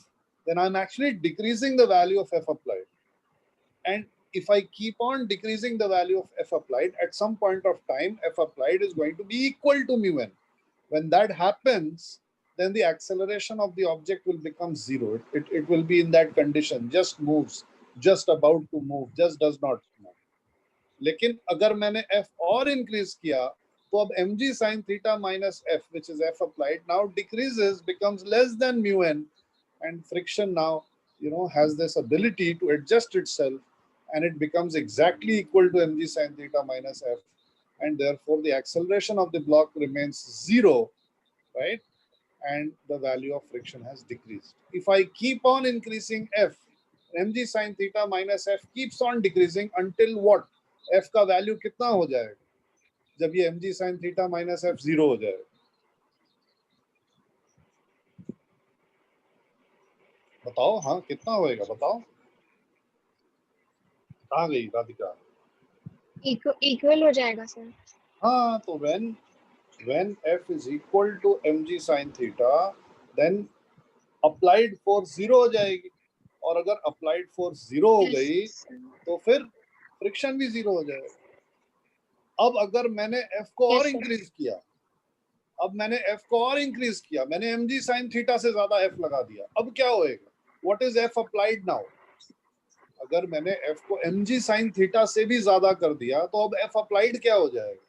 then I'm actually decreasing the value of f applied. And if I keep on decreasing the value of f applied, at some point of time, f applied is going to be equal to mu n. When that happens, then the acceleration of the object will become zero. It will be in that condition, just moves, just about to move, just does not move. लेकिन अगर मैंने f और increase किया तो अब mg sin theta minus f, which is f applied, now decreases, becomes less than mu n, and friction now, has this ability to adjust itself, and it becomes exactly equal to mg sin theta minus f, and therefore the acceleration of the block remains zero, right? And the value of friction has decreased. If I keep on increasing f, mg sin theta minus f keeps on decreasing until what? f का value कितना हो जाएगा जब ये mg sin theta minus f zero हो जाएगा? बताओ, हाँ कितना होएगा बताओ? कहाँ गई राधिका? इक्वल हो जाएगा सर. हाँ, तो when f is equal to mg sin theta, then applied force zero हो जाएगी, और अगर applied force zero हो गई तो फिर फ्रिक्शन भी जीरो हो जाएगा. अब अगर मैंने f को और इंक्रीज किया, मैंने mg sin थीटा से ज्यादा f लगा दिया, अब क्या होएगा? What is f applied now? अगर मैंने f को mg sin थीटा से भी ज्यादा कर दिया तो अब f applied क्या हो जाएगा?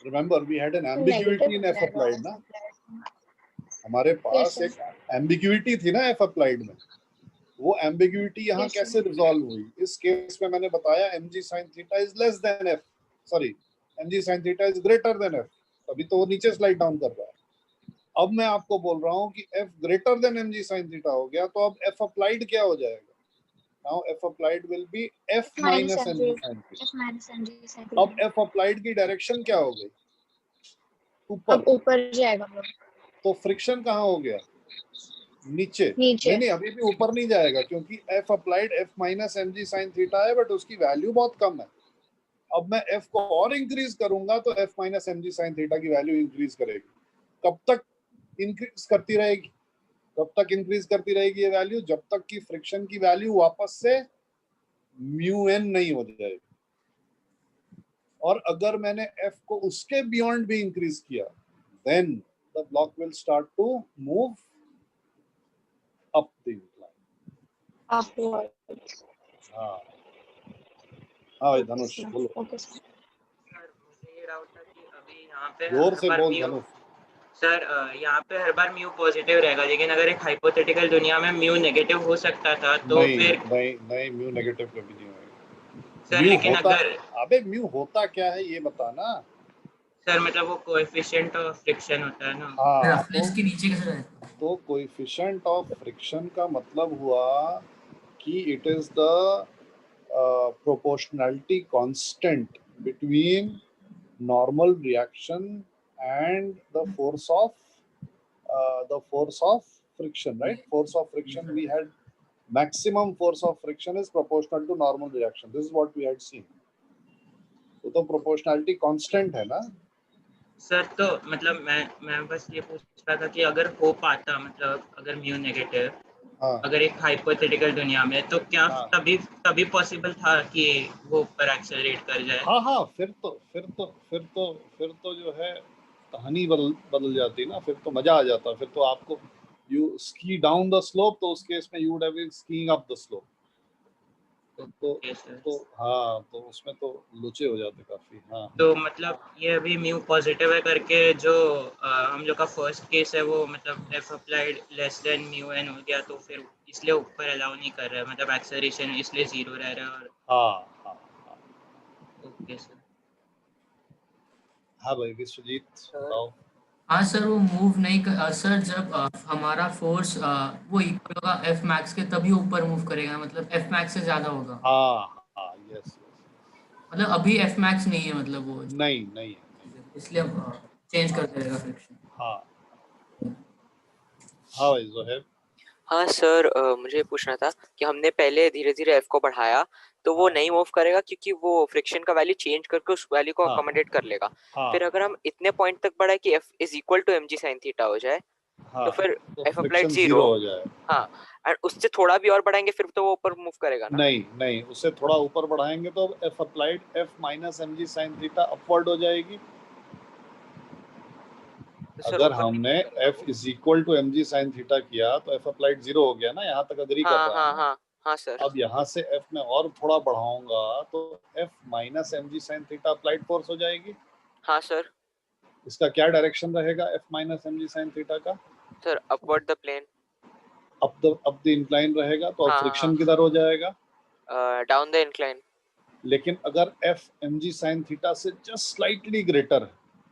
Remember, we had an ambiguity in f applied ना? हमारे पास एक ambiguity थी ना f applied में. वो ambiguity यहाँ कैसे रिजॉल्व हुई? इस केस में मैंने बताया mg sin theta is less than f. Sorry, mg sin theta is greater than f. अभी तो वो नीचे स्लाइड डाउन कर रहा है. अब मैं आपको बोल रहा हूँ कि f greater than mg sin theta हो गया, तो अब f applied क्या हो जाएगा? Now f applied will be f minus mg sin theta. अब f applied की डायरेक्शन क्या हो गई? ऊपर जाएगा. तो फ्रिक्शन कहाँ हो गया? नीचे. नहीं, अभी भी ऊपर नहीं जाएगा, क्योंकि f applied f minus mg sin theta है, बट उसकी वैल्यू बहुत कम है. अब मैं f को और इंक्रीज करूंगा तो f minus mg sin theta की वैल्यू इंक्रीज करेगी. कब तक इंक्रीज करती रहेगी? ये वैल्यू जब तक कि फ्रिक्शन की वैल्यू वापस से म्यू n नहीं हो जाएगी. और अगर मैंने f को उसके बियॉन्ड भी इंक्रीज किया, then the block will start to move up the incline. हाँ धनुष बोलो. मुझे ये डाउट था कि अभी यहाँ पे जोर से बोल धनुष. सर यहाँ पे हर बार म्यू पॉजिटिव रहेगा, लेकिन अगर एक हाइपोथेटिकल दुनिया में म्यू नेगेटिव हो सकता था तो फिर नहीं म्यू नेगेटिव कभी नहीं होगा सर. लेकिन अगर अबे म्यू होता क्या है ये बताना सर. मतलब वो कोएफिशिएंट ऑफ फ्रिक्शन होता है ना. हाँ, इसके नीचे कैसे रहता है? तो कोएफिशिएंट ऑफ फ्रिक्शन का मतलब हुआ कि it is the proportionality constant between normal reaction and the force of friction, right? Force of friction, we had maximum force of friction is proportional to normal reaction. This is what we had seen. तो proportionality constant है ना sir. तो मतलब मैं बस ये पूछ रहा था कि अगर हो पाता, मतलब अगर म्यू नेगेटिव, अगर एक हाइपोथेटिकल दुनिया में, तो क्या तभी पॉसिबल था कि वो ऊपर एक्सेलरेट कर जाए? हाँ, फिर तो जो है कहानी बदल जाती ना. फिर तो मजा आ जाता. फिर तो आपको you ski down the slope, तो उस केस में you would have been skiing up the slope. तो हाँ, तो उसमें तो लुचे हो जाते काफी. हाँ, तो मतलब ये अभी म्यू पॉजिटिव है करके जो हम लोग का फर्स्ट केस है, वो मतलब F applied less than mu N हो गया, तो फिर इसलिए ऊपर अलाउ नहीं कर रहा है, मतलब एक्सेलरेशन इसलिए जीरो रह रहा है. और हाँ. Okay sir. हाँ भाई विश्वजीत बताओ. हाँ सर, वो मूव नहीं कर सर. जब हमारा फोर्स वो इक्वल होगा एफ मैक्स के, तभी ऊपर मूव करेगा, मतलब एफ मैक्स से ज्यादा होगा. हाँ यस. मतलब अभी एफ मैक्स नहीं है, मतलब वो नहीं है, इसलिए चेंज करते रहेगा फ्रिक्शन. हाँ भाई जोहेब. हाँ सर, मुझे पूछना था कि हमने पहले धीरे धीरे एफ को बढ़ाया तो वो नहीं मूव करेगा, क्योंकि वो फ्रिक्शन का वैल्यू चेंज करके उस वैल्यू को अकोमोडेट कर लेगा. फिर अगर हम इतने पॉइंट तक बढ़ाए कि F is equal to mg sin theta हो जाए, तो फिर एफ अप्लाइड जीरो हो जाए. हाँ, और उससे थोड़ा भी और बढ़ाएंगे फिर तो वो ऊपर मूव करेगा ना? नहीं, उससे थोड़ा ऊपर बढ़ाएंगे तो F applied F minus mg sin theta upward हो जाएगी. अगर हमने F is equal to mg sin theta किया तो F अप्लाइड 0 हो गया ना, यहाँ तक अग्री कर रहा है ना? हाँ सर। अब यहाँ से F में और थोड़ा बढ़ाऊंगा तो F minus mg sin theta applied force हो जाएगी। हाँ सर। इसका क्या डायरेक्शन रहेगा F minus mg sin theta का? Sir upward the plane. अब द इंक्लाइन रहेगा तो अब फ्रिक्शन किधर हो जाएगा? Down the incline. लेकिन अगर F mg sin थीटा से जस्ट स्लाइटली ग्रेटर है,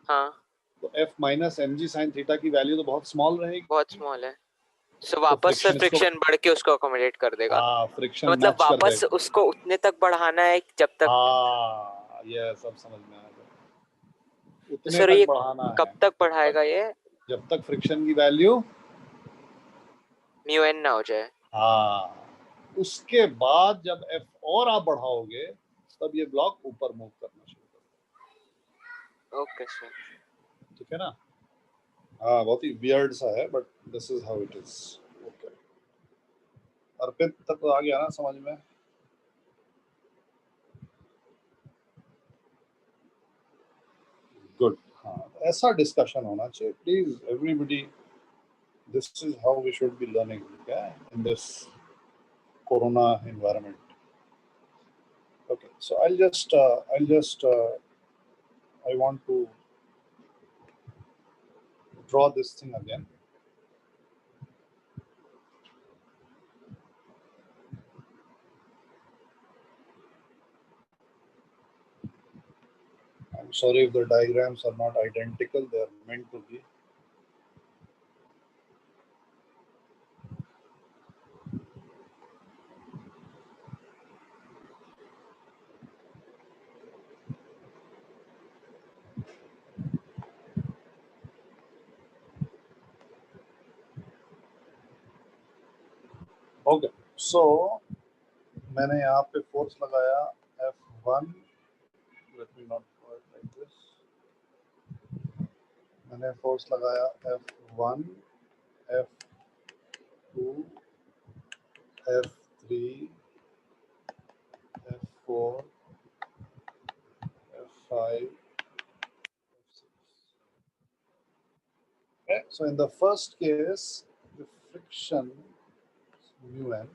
हाँ, तो F minus mg sin theta की वैल्यू तो बहुत स्मॉल रहेगी। बहुत स्मॉल है, सो वापस से फ्रिक्शन बढ़ के उसको अकोमोडेट कर देगा। हाँ, फ्रिक्शन तो मतलब वापस उसको उतने तक बढ़ाना है जब तक। हाँ, ये सब समझ में आ गया। उतने सर तक ये बढ़ाना कब है तक बढ़ाएगा ये? जब तक फ्रिक्शन की वैल्यू म्यू एन ना हो जाए। हाँ, उसके बाद जब F और आप बढ़ाओगे तब ये ब्लॉक ऊपर मूव करना शुरू कर। ओके सर, ठीक है ना? हाँ, बहुत ही वियर्ड सा है but this is how it is. Okay, Arpit तक तो आ गया ना समझ में? गुड। हाँ, ऐसा डिस्कशन होना चाहिए please everybody. This is how we should be learning in this corona environment. Okay, so I want to draw this thing again. I'm sorry if the diagrams are not identical, they are meant to be. Okay, so मैंने यहाँ पे force लगाया F1. Let me not draw it like this. मैंने force लगाया F1, F2, F3, F4, F5, F6. Okay, so in the first case, the friction mu n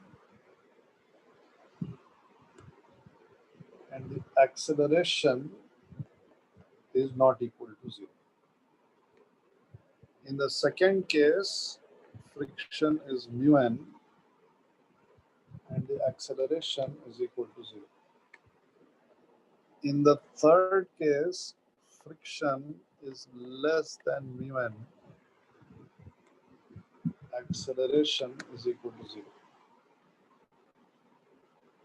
and the acceleration is not equal to 0. In the second case, friction is mu n and the acceleration is equal to 0. In the third case, friction is less than mu n, acceleration is equal to 0.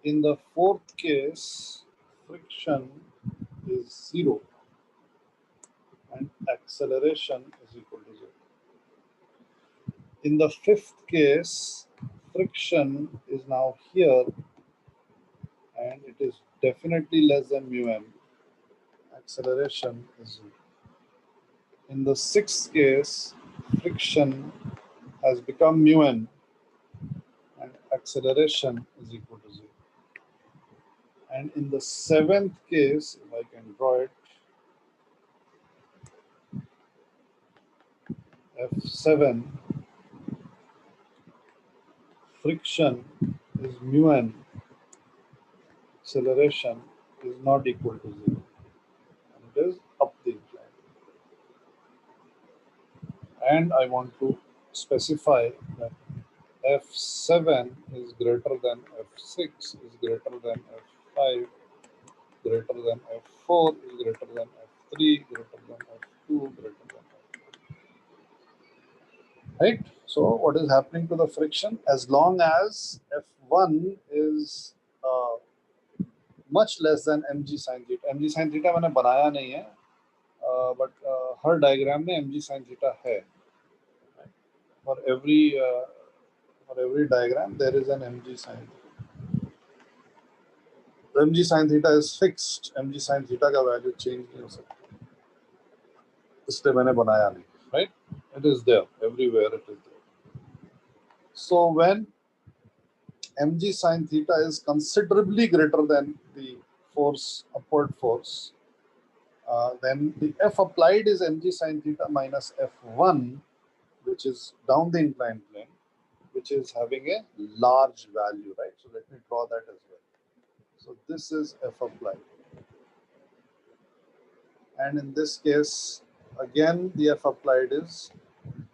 In the fourth case, friction is 0 and acceleration is equal to 0. In the fifth case, friction is now here and it is definitely less than mu m. Acceleration is 0. In the sixth case, friction has become mu n and acceleration is equal to 0. And in the seventh case, if I can draw it, F7, friction is mu n, acceleration is not equal to 0, and it is up the incline. And I want to specify that F7 is greater than F6, is greater than F5, greater than F4, is greater than F3, greater than F2, greater than F4. Right? So what is happening to the friction? As long as F1 is much less than mg sin theta. mg sin theta मैंने बनाया नहीं है, but her diagram में mg sin theta है. For every diagram there is an mg sin theta. mg sin theta is fixed. mg sin theta का value change नहीं हो सकता, इसलिए मैंने बनाया नहीं. Right? It is there everywhere. It is there. So when mg sin theta is considerably greater than the force, upward force, then the F applied is mg sin theta minus F1, which is down the inclined plane, which is having a large value, right? So let me draw that as well. So this is F applied. And in this case, again, the F applied is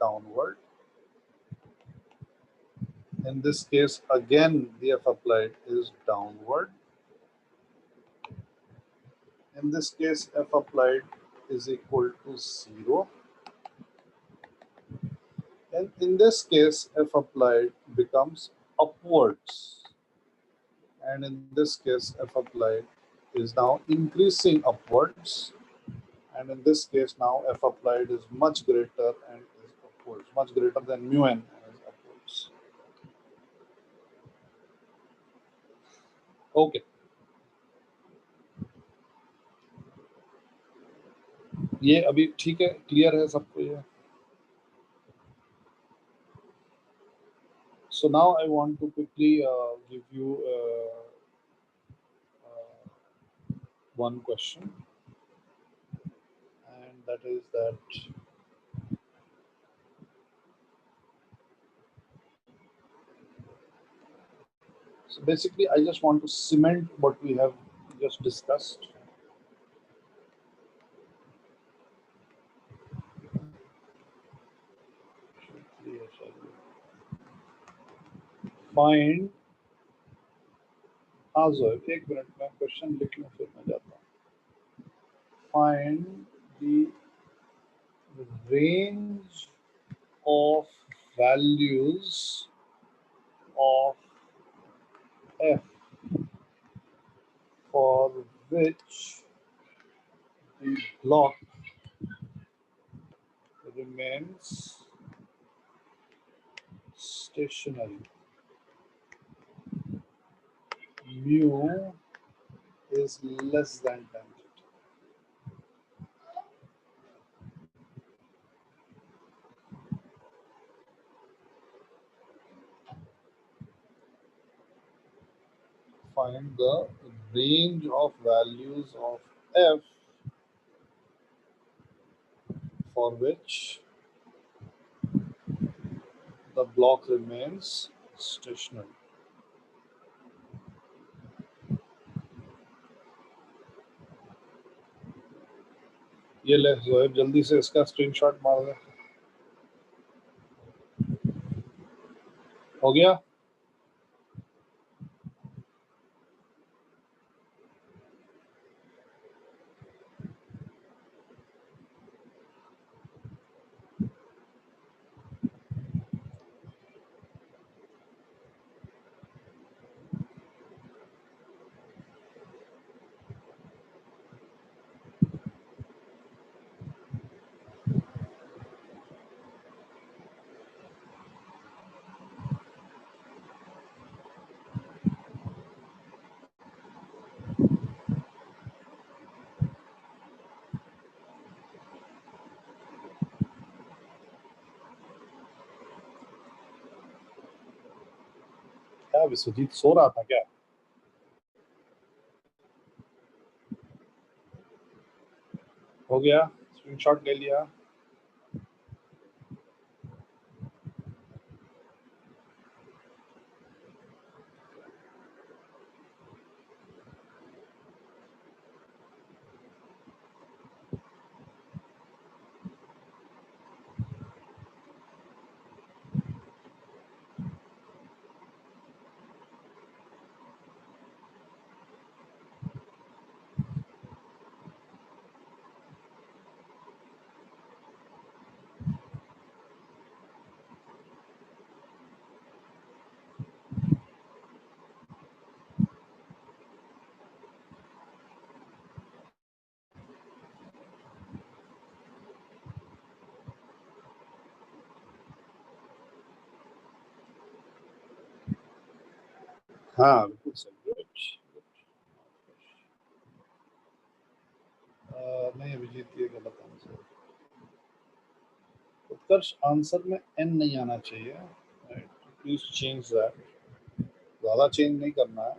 downward. In this case, again, the F applied is downward. In this case, F applied is equal to 0. And in this case, F applied becomes upwards. And in this case, F applied is now increasing upwards. And in this case, now F applied is much greater and is upwards, much greater than mu n and is upwards. Okay. ये अभी ठीक है, clear है सबको ये? So now I want to quickly give you one question, and that is that so basically I just want to cement what we have just discussed. Find एक minute में question लिख लूं फिर मैं जाता हूँ. Find the range of values of f for which the block remains stationary. Mu is less than 10. Find the range of values of f for which the block remains stationary. ये ले ज़ोएब जल्दी से इसका स्क्रीनशॉट मार दे. हो गया? क्या विश्वजीत सो रहा था क्या? हो गया? स्क्रीनशॉट ले लिया? हाँ बिल्कुल सही. नहीं अभिजीत, ये गलत आंसर. उत्कर्ष, आंसर में n नहीं आना चाहिए. Please change that. ज़्यादा चेंज नहीं करना है.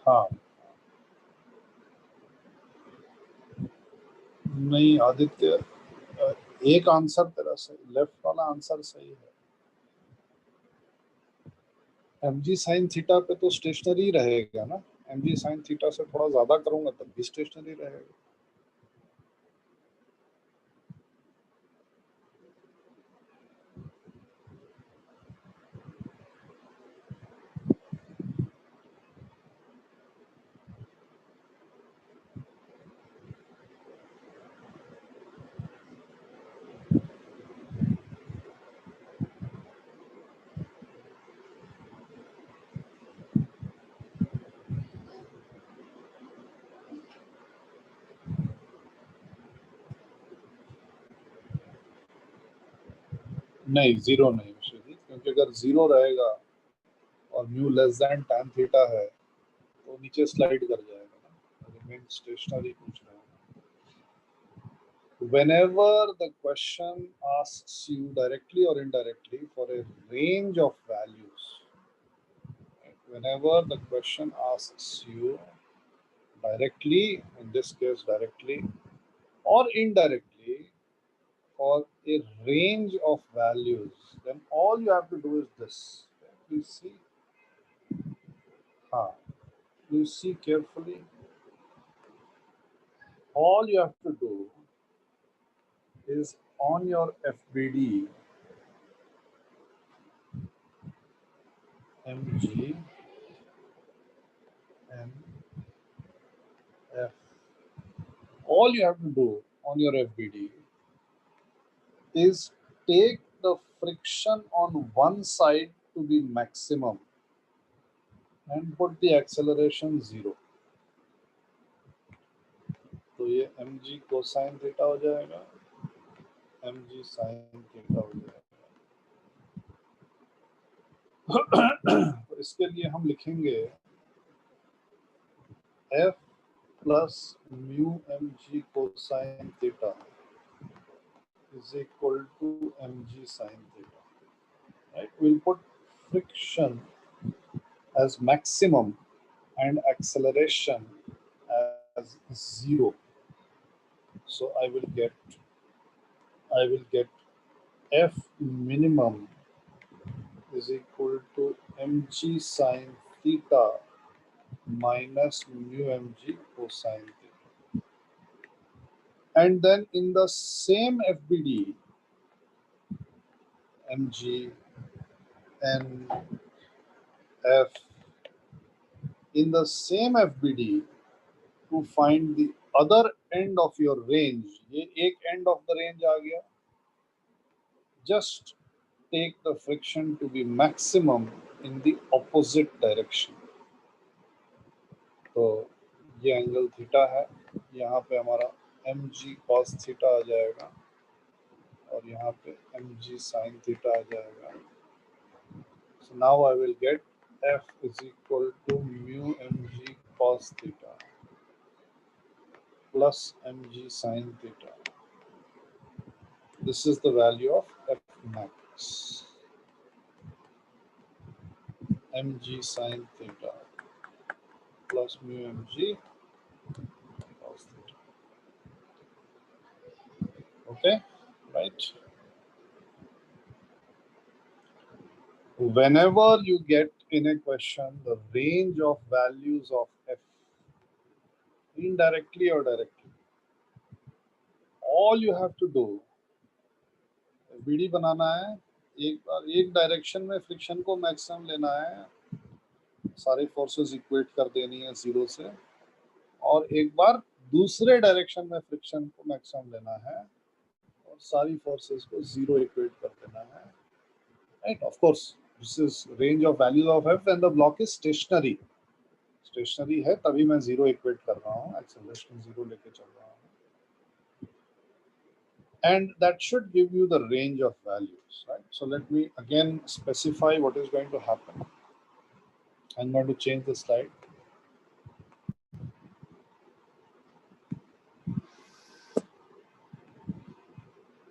हाँ नहीं आदित्य, एक आंसर तेरा सही, लेफ्ट वाला आंसर सही है। mg sin थीटा पे तो स्टेशनरी रहेगा ना, mg sin थीटा से थोड़ा ज्यादा करूंगा तब भी स्टेशनरी रहेगा। नहीं जीरो नहीं विश्वजीत, क्योंकि अगर जीरो रहेगा और mu less than tan theta है तो नीचे स्लाइड कर जाएगा ना, रिमेन स्टेशनरी पूछ रहे हैं। Whenever the question asks you directly or indirectly for a range of values, whenever the question asks you directly, in this case directly or indirectly, for a range of values, then all you have to do is this. Please see. Please see carefully. All you have to do is on your FBD, mg and f. All you have to do on your FBD is take the friction on one side to be maximum and put the acceleration 0. तो ये mg cosine theta हो जाएगा, mg sine theta हो जाएगा। तो इसके लिए हम लिखेंगे f plus mu mg cosine theta is equal to mg sin theta. Right? We'll put friction as maximum and acceleration as 0. So I will get f minimum is equal to mg sin theta minus mu mg cosine theta. And then in the same FBD, mg and f, in the same FBD, to find the other end of your range, ये एक end of the range आ गया, just take the friction to be maximum in the opposite direction. तो ये angle theta है, यहाँ पे हमारा mg cos theta आ जाएगा और यहाँ पे mg sin थीटा आ जाएगा. So now I will get f is equal to mu mg cos theta plus mg sin theta. This is the value of f max. Mg sin theta plus mu mg cos theta. Okay, right? Whenever you get in a question the range of values of f, indirectly or directly, all you have to do, BD बनाना है, एक बार एक direction में friction को maximum लेना है, सारी forces equate कर देनी है 0 से, और एक बार दूसरे डायरेक्शन में फ्रिक्शन को मैक्सिमम लेना है और सारी फोर्सेस को 0 इक्वेट कर देना है. Right, of course this is range of values of F when the block is stationary. Stationary है तभी मैं 0 इक्वेट कर रहा हूँ, एक्सेलरेशन 0 लेके चल रहा हूँ. And that should give you the range of values, right? So let me again specify what is going to happen. I'm going to change the slide.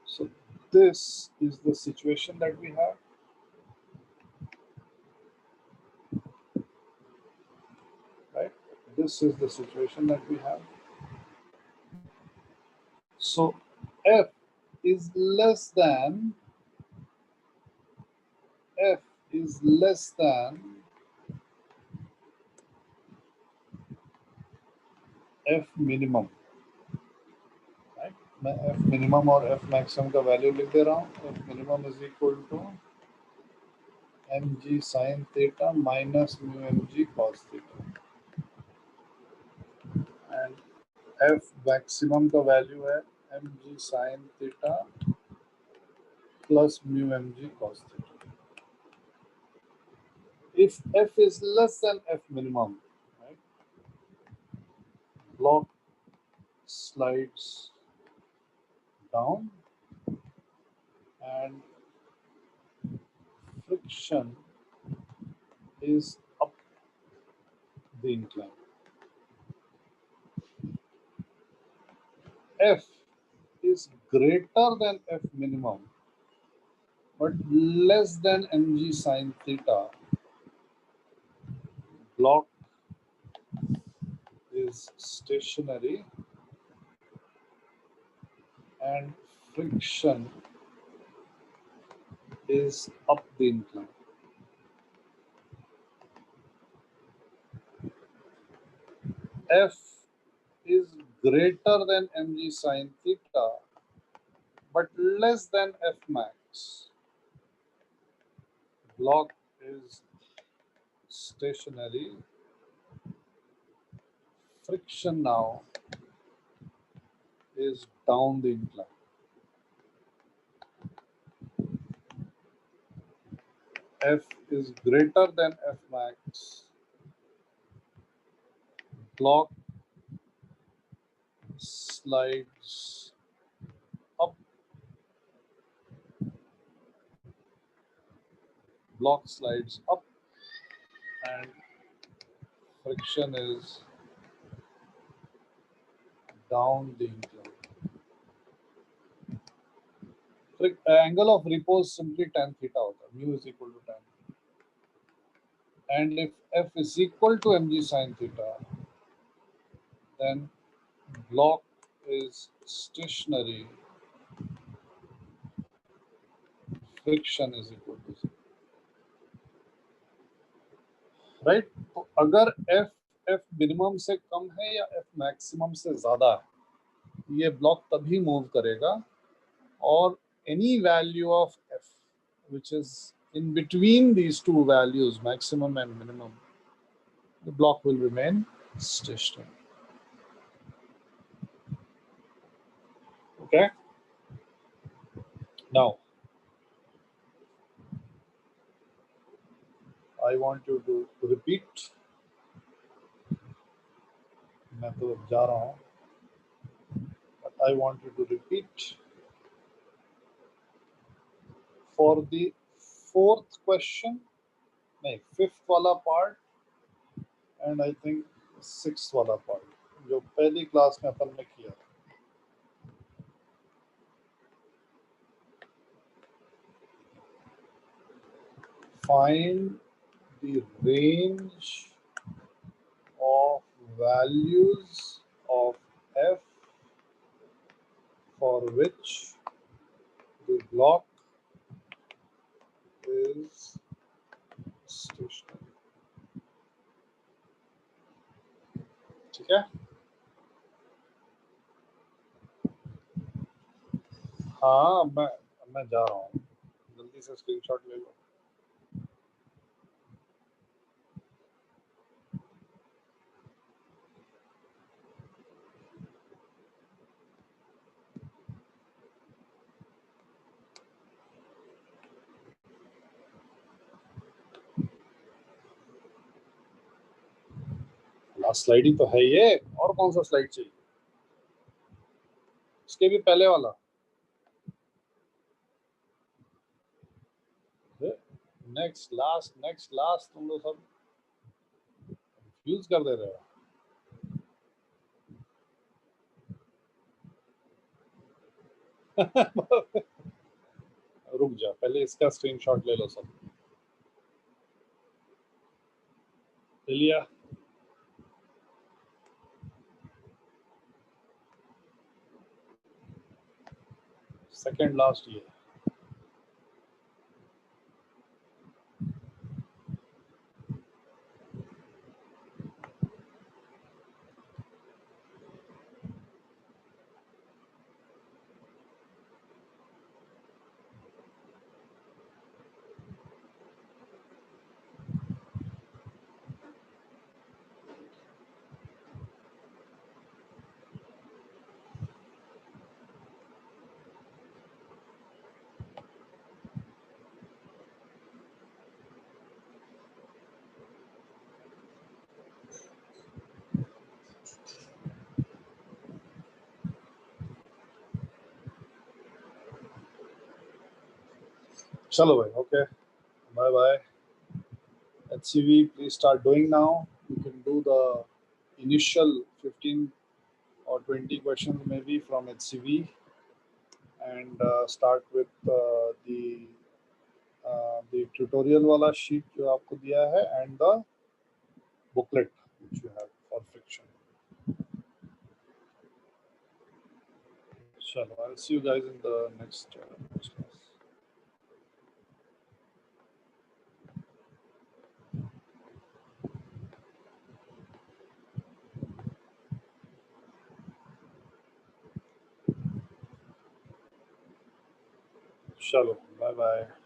So this is the situation that we have. Right? this is the situation that we have. So F is less than F minimum, right? मैं F minimum और F maximum का value लिख दे रहा हूँ. F minimum is equal to mg sin theta minus mu mg cos theta, and F maximum का value है mg sin theta plus mu mg cos theta. If F is less than F minimum, right, block slides down and friction is up the incline. F is greater than F minimum but less than mg sin theta. Block is stationary and friction is up the incline. F is greater than mg sin theta but less than F max. Block is stationary. Friction now is down the incline. F is greater than F max. Block slides up. Block slides up and friction is down the incline. Angle of repose simply tan theta होता है. Mu is equal to tan. And if F is equal to mg sin theta, then block is stationary. Friction is equal to 0. Right? तो अगर F minimum से कम है या F maximum से ज़्यादा है, ये ब्लॉक तभी मूव करेगा, और any value of F which is in between these two values, maximum and minimum, the block will remain stationary. Okay? Now, I want you to repeat. मैं तो जा रहा हूँ, but I want you to repeat for the fourth question, नहीं, fifth वाला part, and I think sixth वाला part, जो पहली क्लास में अपन ने किया था. Find the range of values of F for which the block is stationary. ठीक है? हाँ, मैं जा रहा हूँ, जल्दी से स्क्रीनशॉट ले लो. लास्ट स्लाइड ही तो है ये, और कौन सा स्लाइड चाहिए? इसके भी पहले वाला. नेक्स्ट लास्ट तुम लोग सब कंफ्यूज कर दे रहे हो. रुक जा, पहले इसका स्क्रीनशॉट ले लो सब. ले लिया? सेकंड लास्ट ये। चलो भाई, okay, bye bye. HCV, please start doing now. You can do the initial 15 or 20 questions maybe from HCV, and start with the tutorial wala sheet जो आपको दिया है, and the booklet which you have for friction. Chalo, I'll see you guys in the next class. Chalo, bye bye.